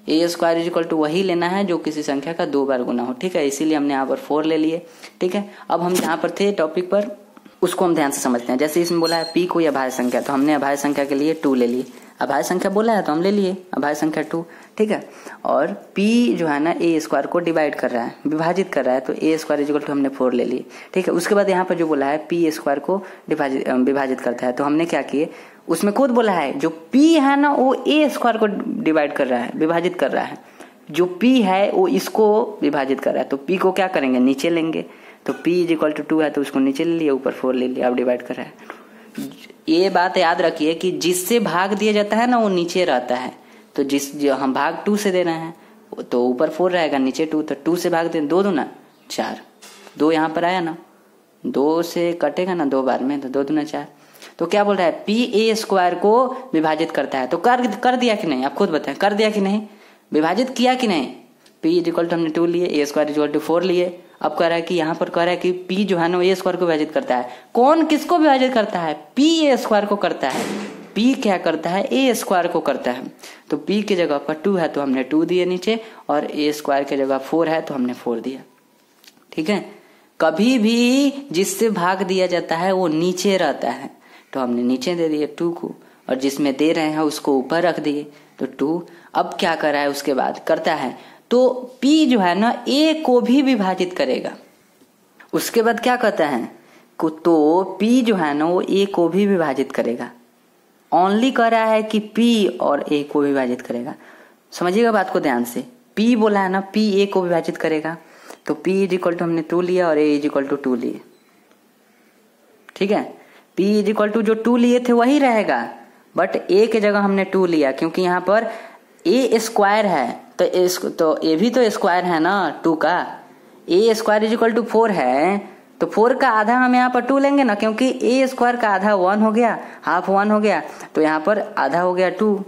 ए स्क्वायर इज इक्वल टू वही लेना है जो किसी संख्या का 2 बार गुना हो, ठीक है, इसीलिए हमने यहाँ पर 4 ले लिए, ठीक है। अब हम जहाँ पर थे टॉपिक पर उसको हम ध्यान से समझते हैं। जैसे इसमें बोला है पी कोई अभाज्य संख्या, तो हमने अभाज्य संख्या के लिए 2 ले लिए, अभाज्य संख्या बोला है तो हम ले लिए अभाज्य संख्या 2, ठीक है। और p जो है ना ए स्क्वायर को डिवाइड कर रहा है, विभाजित कर रहा है, तो ए स्क्वायर इज इक्वल टू हमने 4 ले लिए, ठीक है। उसके बाद यहाँ पर जो बोला है पी स्क्वायर को विभाजित करता है, तो हमने क्या किए, उसमें खुद बोला है जो p है ना वो ए स्क्वायर को डिवाइड कर रहा है, विभाजित कर रहा है, जो p है वो इसको विभाजित कर रहा है, तो p को क्या करेंगे, नीचे लेंगे, तो p इज इक्वल टू 2 है तो उसको नीचे ले लिया, ऊपर 4 ले लिया, अब डिवाइड कर रहा है। ये बात याद रखिए कि जिससे भाग दिया जाता है ना वो नीचे रहता है, तो जो हम भाग 2 से दे रहे हैं तो ऊपर 4 रहेगा, नीचे 2, तो 2 से भाग दे 2 दूना 4, 2 यहाँ पर आया ना, 2 से कटेगा ना 2 बार में, तो 2 दूना 4। तो क्या बोल रहा है, पी ए स्क्वायर को विभाजित करता है, तो कर दिया कि नहीं, आप खुद बताएं, कर दिया कि नहीं, विभाजित किया कि नहीं। पी इज इक्वल टू हमने 2 लिए, ए स्क्वायर इज इक्वल टू 4 लिए। अब कह रहा है कि यहाँ पर कह रहा है कि पी जो है ना ए स्क्वायर को विभाजित करता है। कौन किसको विभाजित करता है, पी ए स्क्वायर को करता है, पी क्या करता है, ए स्क्वायर को करता है। तो पी की जगह पर 2 है तो हमने 2 दिए नीचे, और ए स्क्वायर की जगह 4 है तो हमने 4 दिया, ठीक है। कभी भी जिससे भाग दिया जाता है वो नीचे रहता है, तो हमने नीचे दे दिए 2 को, और जिसमें दे रहे हैं उसको ऊपर रख दिए, तो 2। अब क्या कर रहा है, उसके बाद करता है तो P जो है ना A को भी विभाजित करेगा। उसके बाद क्या कहता है, तो P जो है ना वो A को भी विभाजित करेगा। ओनली कह रहा है कि P और A को विभाजित करेगा। समझिएगा बात को ध्यान से, P बोला है ना, P A को विभाजित करेगा, तो P इज इक्वल टू हमने 2 लिया और A इज इक्वल टू 2 लिए, ठीक है। P इज इक्वल टू जो 2 लिए थे वही रहेगा, बट A के जगह हमने 2 लिया, क्योंकि यहाँ पर A स्क्वायर है, तो ए भी तो स्क्वायर है ना 2 का, ए स्क्वायर इज इक्वल टू 4 है, तो 4 का आधा हम यहाँ पर 2 लेंगे ना, क्योंकि ए स्क्वायर का आधा 1 हो गया, हाफ 1 हो गया, तो यहाँ पर आधा हो गया 2,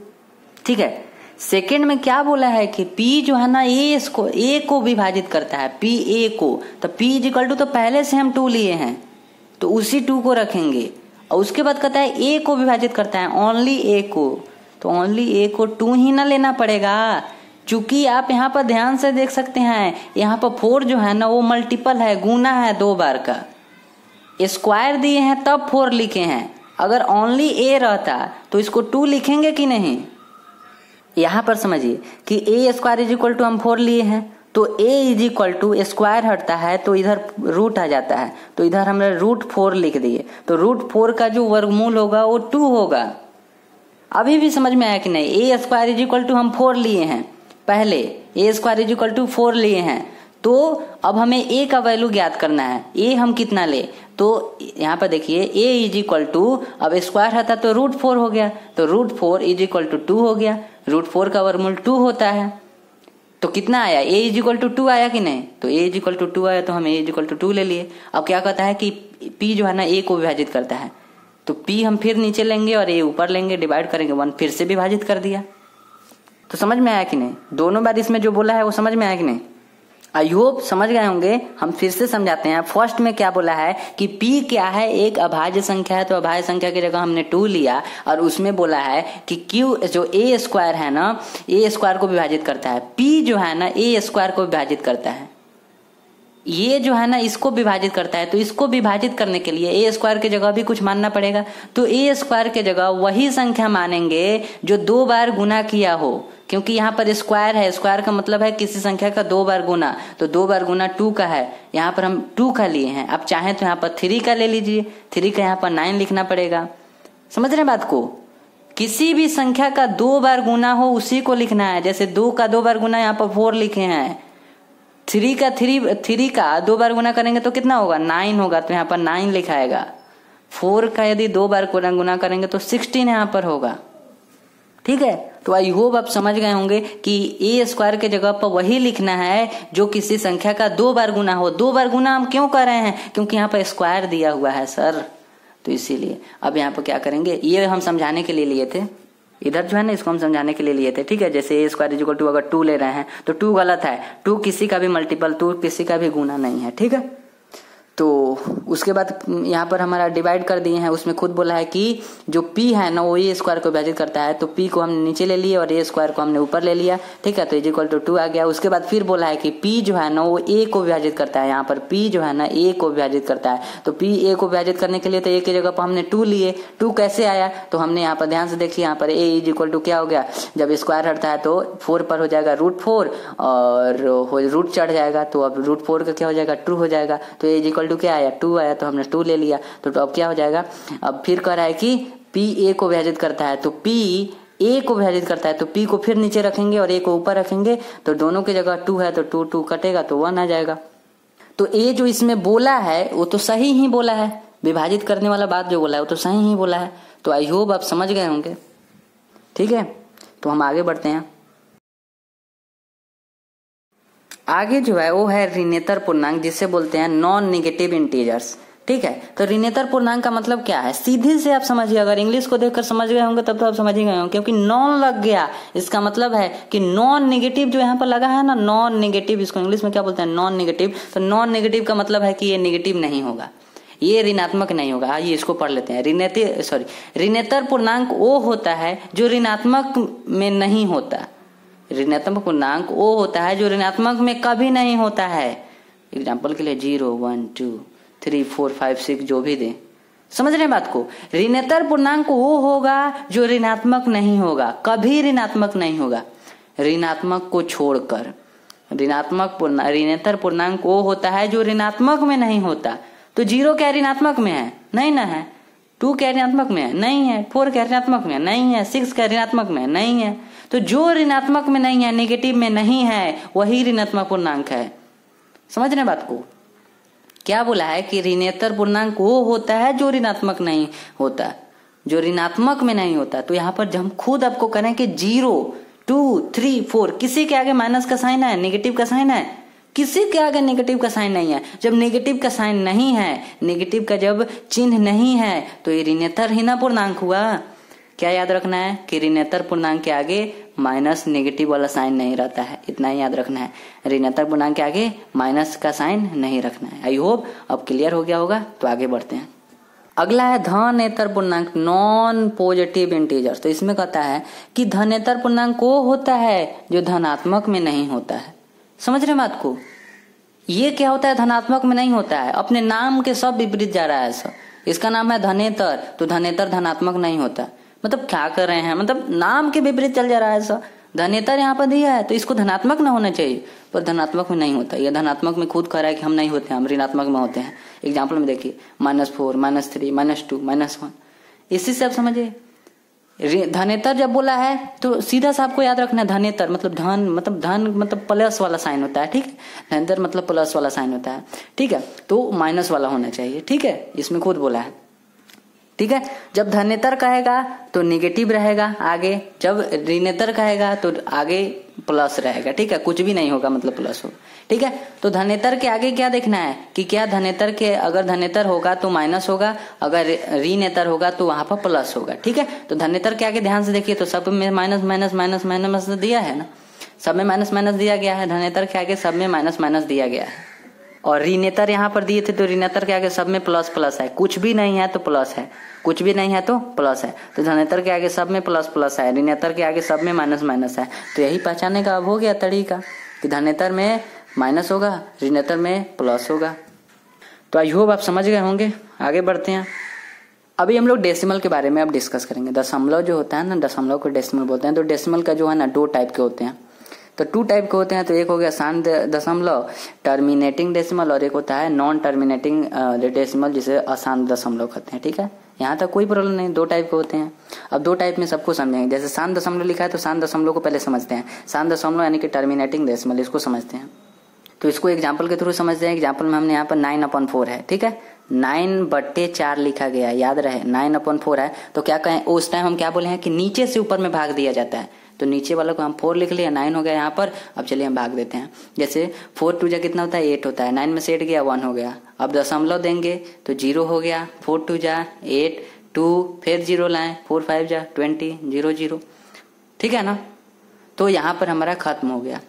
ठीक है। सेकेंड में क्या बोला है कि P जो है ना ए को विभाजित करता है, P A को, तो P इज इक्वल टू तो पहले से हम 2 लिए हैं तो उसी 2 को रखेंगे, और उसके बाद कहता है A को विभाजित करता है, ओनली A को, तो ओनली A को 2 ही ना लेना पड़ेगा, चूंकि आप यहाँ पर ध्यान से देख सकते हैं, यहाँ पर 4 जो है ना वो मल्टीपल है, गुना है 2 बार का, स्क्वायर दिए हैं तब 4 लिखे हैं। अगर ओनली ए रहता तो इसको 2 लिखेंगे कि नहीं। यहाँ पर समझिए कि ए स्क्वायर इज इक्वल टू हम 4 लिए हैं, तो ए इज इक्वल टू स्क्वायर हटता है तो इधर रूट आ जाता है, तो इधर हमने √4 लिख दिए, तो √4 का जो वर्गमूल होगा वो 2 होगा। अभी भी समझ में आया कि नहीं, ए स्क्वायर इज इक्वल टू हम 4 लिए हैं, पहले ए स्क्वायर इज इक्वल टू 4 लिए हैं, तो अब हमें ए का वैल्यू ज्ञात करना है, ए हम कितना ले, तो यहाँ पर देखिए ए इज इक्वल टू, अब स्क्वायर था तो √4 हो गया, तो √4 इज इक्वल टू 2 हो गया, √4 का वर्गमूल 2 होता है, तो कितना आया, ए इज इक्वल टू 2 आया कि नहीं, तो ए इज इक्वल टू 2 आया तो हम ए इज इक्वल टू 2 ले लिए। अब क्या कहता है कि पी जो है ना ए को विभाजित करता है, तो पी हम फिर नीचे लेंगे और ए ऊपर लेंगे, डिवाइड करेंगे, 1 फिर से विभाजित कर दिया। तो समझ में आया कि नहीं, दोनों बार इसमें जो बोला है वो समझ में आया कि नहीं, आई होप समझ गए होंगे। हम फिर से समझाते हैं। फर्स्ट में क्या बोला है कि P क्या है, एक अभाज्य संख्या है, तो अभाज्य संख्या की जगह हमने 2 लिया, और उसमें बोला है कि Q जो A स्क्वायर है ना, A स्क्वायर को विभाजित करता है, P जो है ना A स्क्वायर को विभाजित करता है, ये जो है ना इसको विभाजित करता है, तो इसको विभाजित करने के लिए ए स्क्वायर की जगह भी कुछ मानना पड़ेगा, तो ए स्क्वायर की जगह वही संख्या मानेंगे जो 2 बार गुना किया हो, क्योंकि यहाँ पर स्क्वायर है, स्क्वायर का मतलब है किसी संख्या का 2 बार गुना, तो 2 बार गुना 2 का है, यहाँ पर हम 2 का लिए हैं। अब चाहें तो यहाँ पर 3 का ले लीजिए, 3 का यहाँ पर 9 लिखना पड़ेगा। समझ रहे बात को, किसी भी संख्या का 2 बार गुना हो उसी को लिखना है। जैसे 2 का 2 बार गुना यहाँ पर 4 लिखे हैं, 3 का 2 बार गुना करेंगे तो कितना होगा, 9 होगा, तो यहाँ पर 9 लिखाएगा। 4 का यदि 2 बार गुना करेंगे तो 16 यहाँ पर होगा। ठीक है, तो आई होप आप समझ गए होंगे कि ए स्क्वायर के जगह पर वही लिखना है जो किसी संख्या का 2 बार गुना हो। 2 बार गुना हम क्यों कर रहे हैं, क्योंकि यहाँ पर स्क्वायर दिया हुआ है सर, तो इसीलिए। अब यहाँ पर क्या करेंगे, ये हम समझाने के लिए लिए थे, इधर जो है ना इसको हम समझाने के लिए लिए थे। ठीक है, जैसे ए स्क्वायर इज इक्वल टू अगर 2 ले रहे हैं तो 2 गलत है, 2 किसी का भी मल्टीपल, 2 किसी का भी गुना नहीं है। ठीक है, तो उसके बाद यहाँ पर हमारा डिवाइड कर दिए हैं, उसमें खुद बोला है कि जो p है ना वो a स्क्वायर को विभाजित करता है, तो p को हमने नीचे ले लिए और a स्क्वायर को हमने ऊपर ले लिया, ठीक है, तो इज इक्वल टू 2 आ गया। उसके बाद फिर बोला है कि p जो है ना वो a को विभाजित करता है, यहाँ पर p जो है ना a को विभाजित करता है, तो p a को विभाजित करने के लिए तो a की जगह पर हमने 2 लिए। 2 कैसे आया, तो हमने यहाँ पर ध्यान से देखिए, यहाँ पर a इज इक्वल टू क्या हो गया, जब स्क्वायर हटता है तो 4 पर हो जाएगा √4 और रूट चढ़ जाएगा, तो अब √4 का क्या हो जाएगा 2 हो जाएगा, तो a इज इक्वल टू क्या आया 2 आया, तो हमने 2 ले लिया। तो अब क्या हो जाएगा, अब फिर कह रहा है कि p a को विभाजित करता है, तो p a को विभाजित करता है, तो p को फिर नीचे रखेंगे और a को ऊपर रखेंगे, तो दोनों की जगह 2 है तो 2 2 कटेगा तो 1 आ जाएगा। तो a जो इसमें बोला है वो तो सही ही बोला है, विभाजित करने वाला बात जो बोला है वो तो सही ही बोला है। तो आई होप आप समझ गए होंगे, ठीक है। तो हम आगे बढ़ते हैं। आगे जो है वो है ऋणेतर पूर्णांक, जिसे बोलते हैं नॉन नेगेटिव इंटीजर्स, ठीक है। तो ऋणेतर पूर्णांक का मतलब क्या है, सीधे से आप समझिए, अगर इंग्लिश को देखकर समझ गए होंगे तब तो आप समझ ही गए होंगे, क्योंकि नॉन लग गया, इसका मतलब है कि नॉन नेगेटिव जो यहाँ पर लगा है ना, नॉन नेगेटिव, इसको इंग्लिश में क्या बोलते हैं नॉन नेगेटिव। तो नॉन नेगेटिव का मतलब है कि ये नेगेटिव नहीं होगा, ये ऋणात्मक नहीं होगा। आइए इसको पढ़ लेते हैं। ऋणेतर पूर्णांक वो होता है जो ऋणात्मक में नहीं होता। ऋणात्मक पूर्णांक वो होता है जो ऋणात्मक में कभी नहीं होता है। एग्जाम्पल के लिए 0 1 2 3 4 5 6 जो भी दे, समझ रहे हैं बात को। ऋणेतर पूर्णांक वो होगा जो ऋणात्मक नहीं होगा, कभी ऋणात्मक नहीं होगा, ऋणात्मक को छोड़कर। ऋणेतर पूर्णांक वो होता है जो ऋणात्मक में नहीं होता। तो 0 क्या ऋणात्मक में है, नहीं ना है। 2 क्या ऋणात्मक में है, नहीं है। 4 क्या ऋणात्मक में है, नहीं है। 6 क्या ऋणात्मक में है, नहीं है। तो जो ऋणात्मक में नहीं है, नेगेटिव में नहीं है, वही ऋणात्मक पूर्णांक है। समझ रहे बात को। क्या बोला है कि ऋणेतर पूर्णांक वो होता है जो ऋणात्मक नहीं होता, जो ऋणात्मक में नहीं होता। तो यहाँ पर हम खुद आपको करें कि 0 2 3 4 किसी के आगे माइनस का साइन है, नेगेटिव का साइन है, किसी के आगे नेगेटिव का साइन नहीं है। जब नेगेटिव का साइन नहीं है, नेगेटिव का जब चिन्ह नहीं है, तो ये ऋणेतर ही ना पूर्णांक हुआ। क्या याद रखना है कि ऋणेतर पूर्णांक के आगे माइनस नेगेटिव वाला साइन नहीं रहता है, इतना ही याद रखना है। ऋणेतर पूर्णांक के आगे माइनस का साइन नहीं रखना है। आई होप अब क्लियर हो गया होगा। तो आगे बढ़ते हैं। अगला है धनेतर पूर्णांक, नॉन पॉजिटिव इंटीजर। तो इसमें कहता है कि धनेतर पूर्णांक वो होता है जो धनात्मक में नहीं होता है। समझ रहे बात को। ये क्या होता है, धनात्मक में नहीं होता है, अपने नाम के सब विपरीत जा रहा है ऐसा। इसका नाम है धनेतर, तो धनेतर धनात्मक नहीं होता। मतलब क्या कर रहे हैं, मतलब नाम के विपरीत चल जा रहा है ऐसा। धनेतर यहाँ पर दिया है तो इसको धनात्मक ना होना चाहिए, पर धनात्मक में नहीं होता। यह धनात्मक में खुद कह रहा है कि हम नहीं होते, हम ऋणात्मक में होते हैं। एग्जाम्पल में देखिए -4 -3 -2 -1। इसी से आप समझिए। धनेतर जब बोला है तो सीधा सा आपको याद रखना है, धनेतर मतलब धन मतलब प्लस वाला साइन होता है, ठीक है। धनेतर मतलब प्लस वाला साइन होता है, ठीक है। तो माइनस वाला होना चाहिए, ठीक है, इसमें खुद बोला है, ठीक है। जब धनेतर कहेगा तो निगेटिव रहेगा आगे, जब ऋणेतर कहेगा तो आगे प्लस रहेगा, ठीक है। कुछ भी नहीं होगा मतलब प्लस होगा, ठीक है। तो धनेतर के आगे क्या देखना है कि क्या धनेतर के, अगर धनेतर होगा तो माइनस होगा, अगर ऋणेतर होगा तो वहां पर प्लस होगा, ठीक है। तो धनेतर के आगे ध्यान से देखिए, तो सब में माइनस माइनस माइनस माइनस दिया है ना, सब में माइनस माइनस दिया गया है। धनेतर के आगे सब में माइनस माइनस दिया गया है। और ऋणेतर यहाँ पर दिए थे तो ऋणेतर के आगे सब में प्लस प्लस है, कुछ भी नहीं है तो प्लस है, कुछ भी नहीं है तो प्लस है। तो धनेतर के आगे सब में प्लस प्लस है, ऋणेतर के आगे सब में माइनस माइनस है। तो यही पहचानने का अब हो गया तरीका कि धनेतर में माइनस होगा, ऋणेतर में प्लस होगा। तो आई होप आप समझ गए होंगे। आगे बढ़ते हैं। अभी हम लोग डेसिमल के बारे में अब डिस्कस करेंगे। दशमलव जो होता है ना, दशमलव को डेसिमल बोलते हैं। तो डेसिमल का जो है ना 2 टाइप के होते हैं। तो 2 टाइप के होते हैं। तो एक हो गया शांत दशमलव टर्मिनेटिंग डेसिमल, और एक होता है नॉन टर्मिनेटिंग डेसिमल जिसे अशांत दशमलव कहते हैं, ठीक है। यहाँ तक कोई प्रॉब्लम नहीं, 2 टाइप के होते हैं। अब 2 टाइप में सबको समझेंगे। जैसे शांत दशमलव लिखा है तो शांत दशमलव को पहले समझते हैं। शांत दशमलव यानी कि टर्मिनेटिंग डेसिमल, इसको समझते हैं। तो इसको एग्जाम्पल के थ्रू समझते हैं। एग्जाम्पल में हमने यहाँ पर 9/4 है, ठीक है। 9/4 लिखा गया, याद रहे 9/4 है। तो क्या कहें, उस टाइम हम क्या बोले हैं कि नीचे से ऊपर में भाग दिया जाता है। तो नीचे वाला को हम 4 लिख लिया, 9 हो गया यहाँ पर। अब चलिए हम भाग देते हैं। जैसे 4 2 जा कितना होता है, 8 होता है। 9 में से 8 गया, 1 हो गया। अब दशमलव देंगे तो 0 हो गया। 4 2 जा 8, 2 फिर 0 लाए, 4 5 जा 20, 0 0, ठीक है ना। तो यहाँ पर हमारा खत्म हो गया,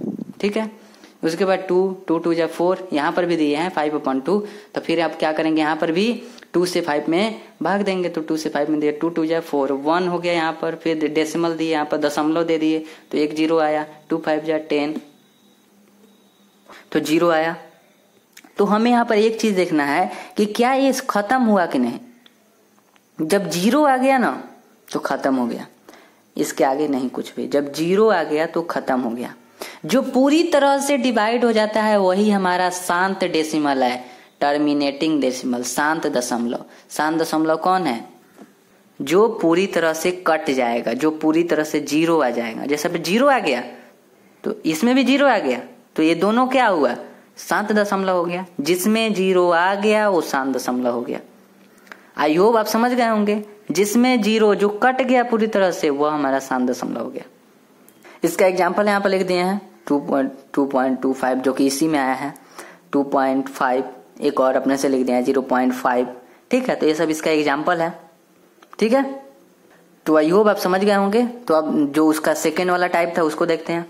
ठीक है। उसके बाद 2, 2 2 जा 4, यहाँ पर भी दिए हैं 5/2। तो फिर आप क्या करेंगे, यहाँ पर भी 2 से 5 में भाग देंगे। तो 2 से 5 में दिए 2 2 जा 4, 1 हो गया यहाँ पर। फिर डेसिमल दिए, यहाँ पर दशमलव दे दिए तो 1 0 आया। 2 5 जा 10 तो 0 आया। तो हमें यहाँ पर एक चीज देखना है कि क्या ये खत्म हुआ कि नहीं। जब 0 आ गया ना तो खत्म हो गया, इसके आगे नहीं कुछ भी। जब 0 आ गया तो खत्म हो गया। जो पूरी तरह से डिवाइड हो जाता है वही हमारा शांत डेसिमल है, टर्मिनेटिंग डेसिमल, शांत दशमलव। शांत दशमलव कौन है? जो पूरी तरह से कट जाएगा, जो पूरी तरह से 0 आ जाएगा। जैसे 0 आ गया तो इसमें भी 0 आ गया, तो ये दोनों क्या हुआ, शांत दशमलव हो गया। जिसमें 0 आ गया वो शांत दशमलव हो गया। आई होप आप समझ गए होंगे। जिसमें 0 जो कट गया पूरी तरह से वह हमारा शांत दशमलव हो गया। इसका एग्जाम्पल यहाँ पर लिख दिए हैं 2.25 जो कि इसी में आया है। 2.5 एक और अपने से लिख दिया है 0.5। ठीक है, तो ये सब इसका एग्जाम्पल है। ठीक है, तो आई होप आप समझ गए होंगे। तो अब जो उसका सेकेंड वाला टाइप था उसको देखते हैं।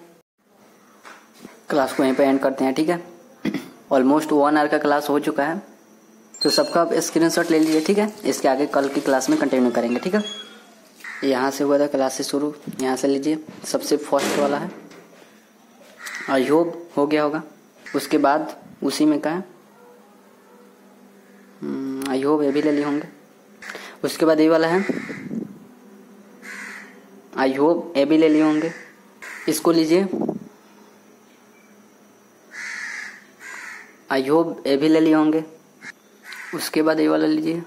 क्लास को यहीं पे एंड करते हैं। ठीक है, ऑलमोस्ट 1 आवर का क्लास हो चुका है। तो सबका आप स्क्रीनशॉट ले लीजिए। ठीक है, इसके आगे कल की क्लास में कंटिन्यू करेंगे। ठीक है, यहाँ से हुआ था क्लास से शुरू, यहाँ से लीजिए। सबसे फर्स्ट वाला है, आई होप हो गया होगा। उसके बाद उसी में का है, आई होप ये भी ले लिए होंगे। उसके बाद ये वाला है, आई होप ये भी ले लिए होंगे। इसको लीजिए, आई होप ये भी ले लिए होंगे। उसके बाद ये वाला लीजिए,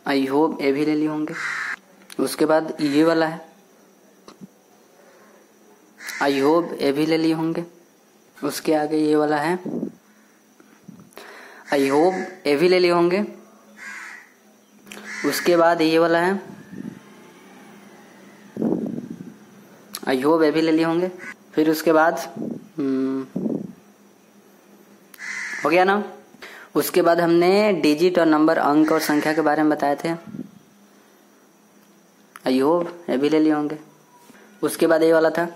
आई होप ये भी ले लिए होंगे। उसके बाद ये वाला है, आई होप ये भी ले लिए होंगे। उसके आगे ये वाला है, आई होप ये भी ले लिए होंगे। उसके बाद ये वाला है, आई होप ये भी ले लिए होंगे। फिर उसके बाद हो गया ना। उसके बाद हमने डिजिट और नंबर, अंक और संख्या के बारे में बताए थे, आई होप ये भी ले लिए होंगे। उसके बाद ये वाला था,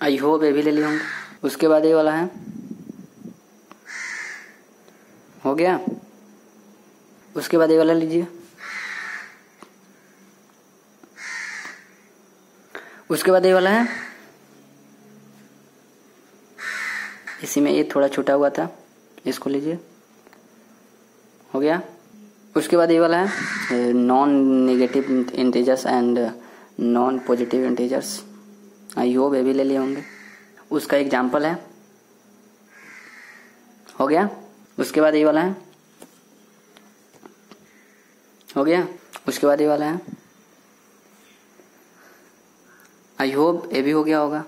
आई होप ये भी ले लिए होंगे। उसके बाद ये वाला है, हो गया। उसके बाद ये वाला लीजिए। उसके बाद ये वाला है, इसी में ये थोड़ा छूटा हुआ था, इसको लीजिए, हो गया। उसके बाद ये वाला है, non negative integers and non positive integers, I hope ये भी ले लिए होंगे। उसका एग्जाम्पल है, हो गया। उसके बाद ये वाला है, हो गया। उसके बाद ये वाला है, आई होप ये भी हो गया होगा।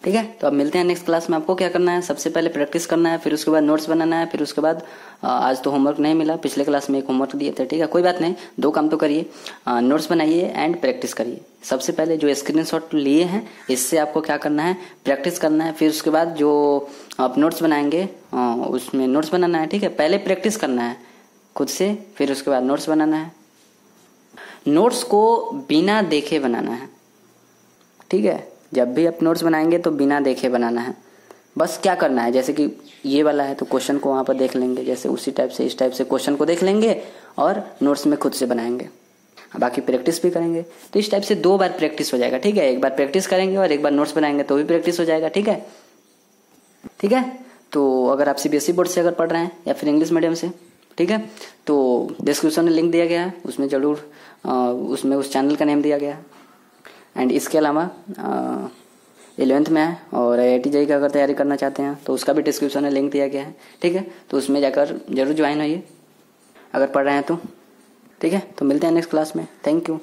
ठीक है, तो अब मिलते हैं नेक्स्ट क्लास में। आपको क्या करना है, सबसे पहले प्रैक्टिस करना है, फिर उसके बाद नोट्स बनाना है, फिर उसके बाद आज तो होमवर्क नहीं मिला, पिछले क्लास में एक होमवर्क दिए थे। ठीक है, कोई बात नहीं, 2 काम तो करिए, नोट्स बनाइए एंड प्रैक्टिस करिए। सबसे पहले जो स्क्रीनशॉट लिए हैं इससे आपको क्या करना है, प्रैक्टिस करना है। फिर उसके बाद जो आप नोट्स बनाएंगे उसमें नोट्स बनाना है। ठीक है, पहले प्रैक्टिस करना है खुद से, फिर उसके बाद नोट्स बनाना है। नोट्स को बिना देखे बनाना है। ठीक है, जब भी आप नोट्स बनाएंगे तो बिना देखे बनाना है। बस क्या करना है, जैसे कि ये वाला है तो क्वेश्चन को वहां पर देख लेंगे, जैसे उसी टाइप से इस टाइप से क्वेश्चन को देख लेंगे और नोट्स में खुद से बनाएंगे। बाकी प्रैक्टिस भी करेंगे। तो इस टाइप से 2 बार प्रैक्टिस हो जाएगा। ठीक है, एक बार प्रैक्टिस करेंगे और एक बार नोट्स बनाएंगे तो भी प्रैक्टिस हो जाएगा। ठीक है, ठीक है। तो अगर आप सीबीएसई बोर्ड से अगर पढ़ रहे हैं या फिर इंग्लिश मीडियम से, ठीक है, तो डिस्क्रिप्शन में लिंक दिया गया है, उसमें जरूर उसमें उस चैनल का नेम दिया गया है। एंड इसके अलावा 11th में है और IIT JEE का अगर तैयारी करना चाहते हैं तो उसका भी डिस्क्रिप्शन में लिंक दिया गया है। ठीक है, तो उसमें जाकर जरूर ज्वाइन होइए अगर पढ़ रहे हैं तो। ठीक है, तो मिलते हैं नेक्स्ट क्लास में। Thank you.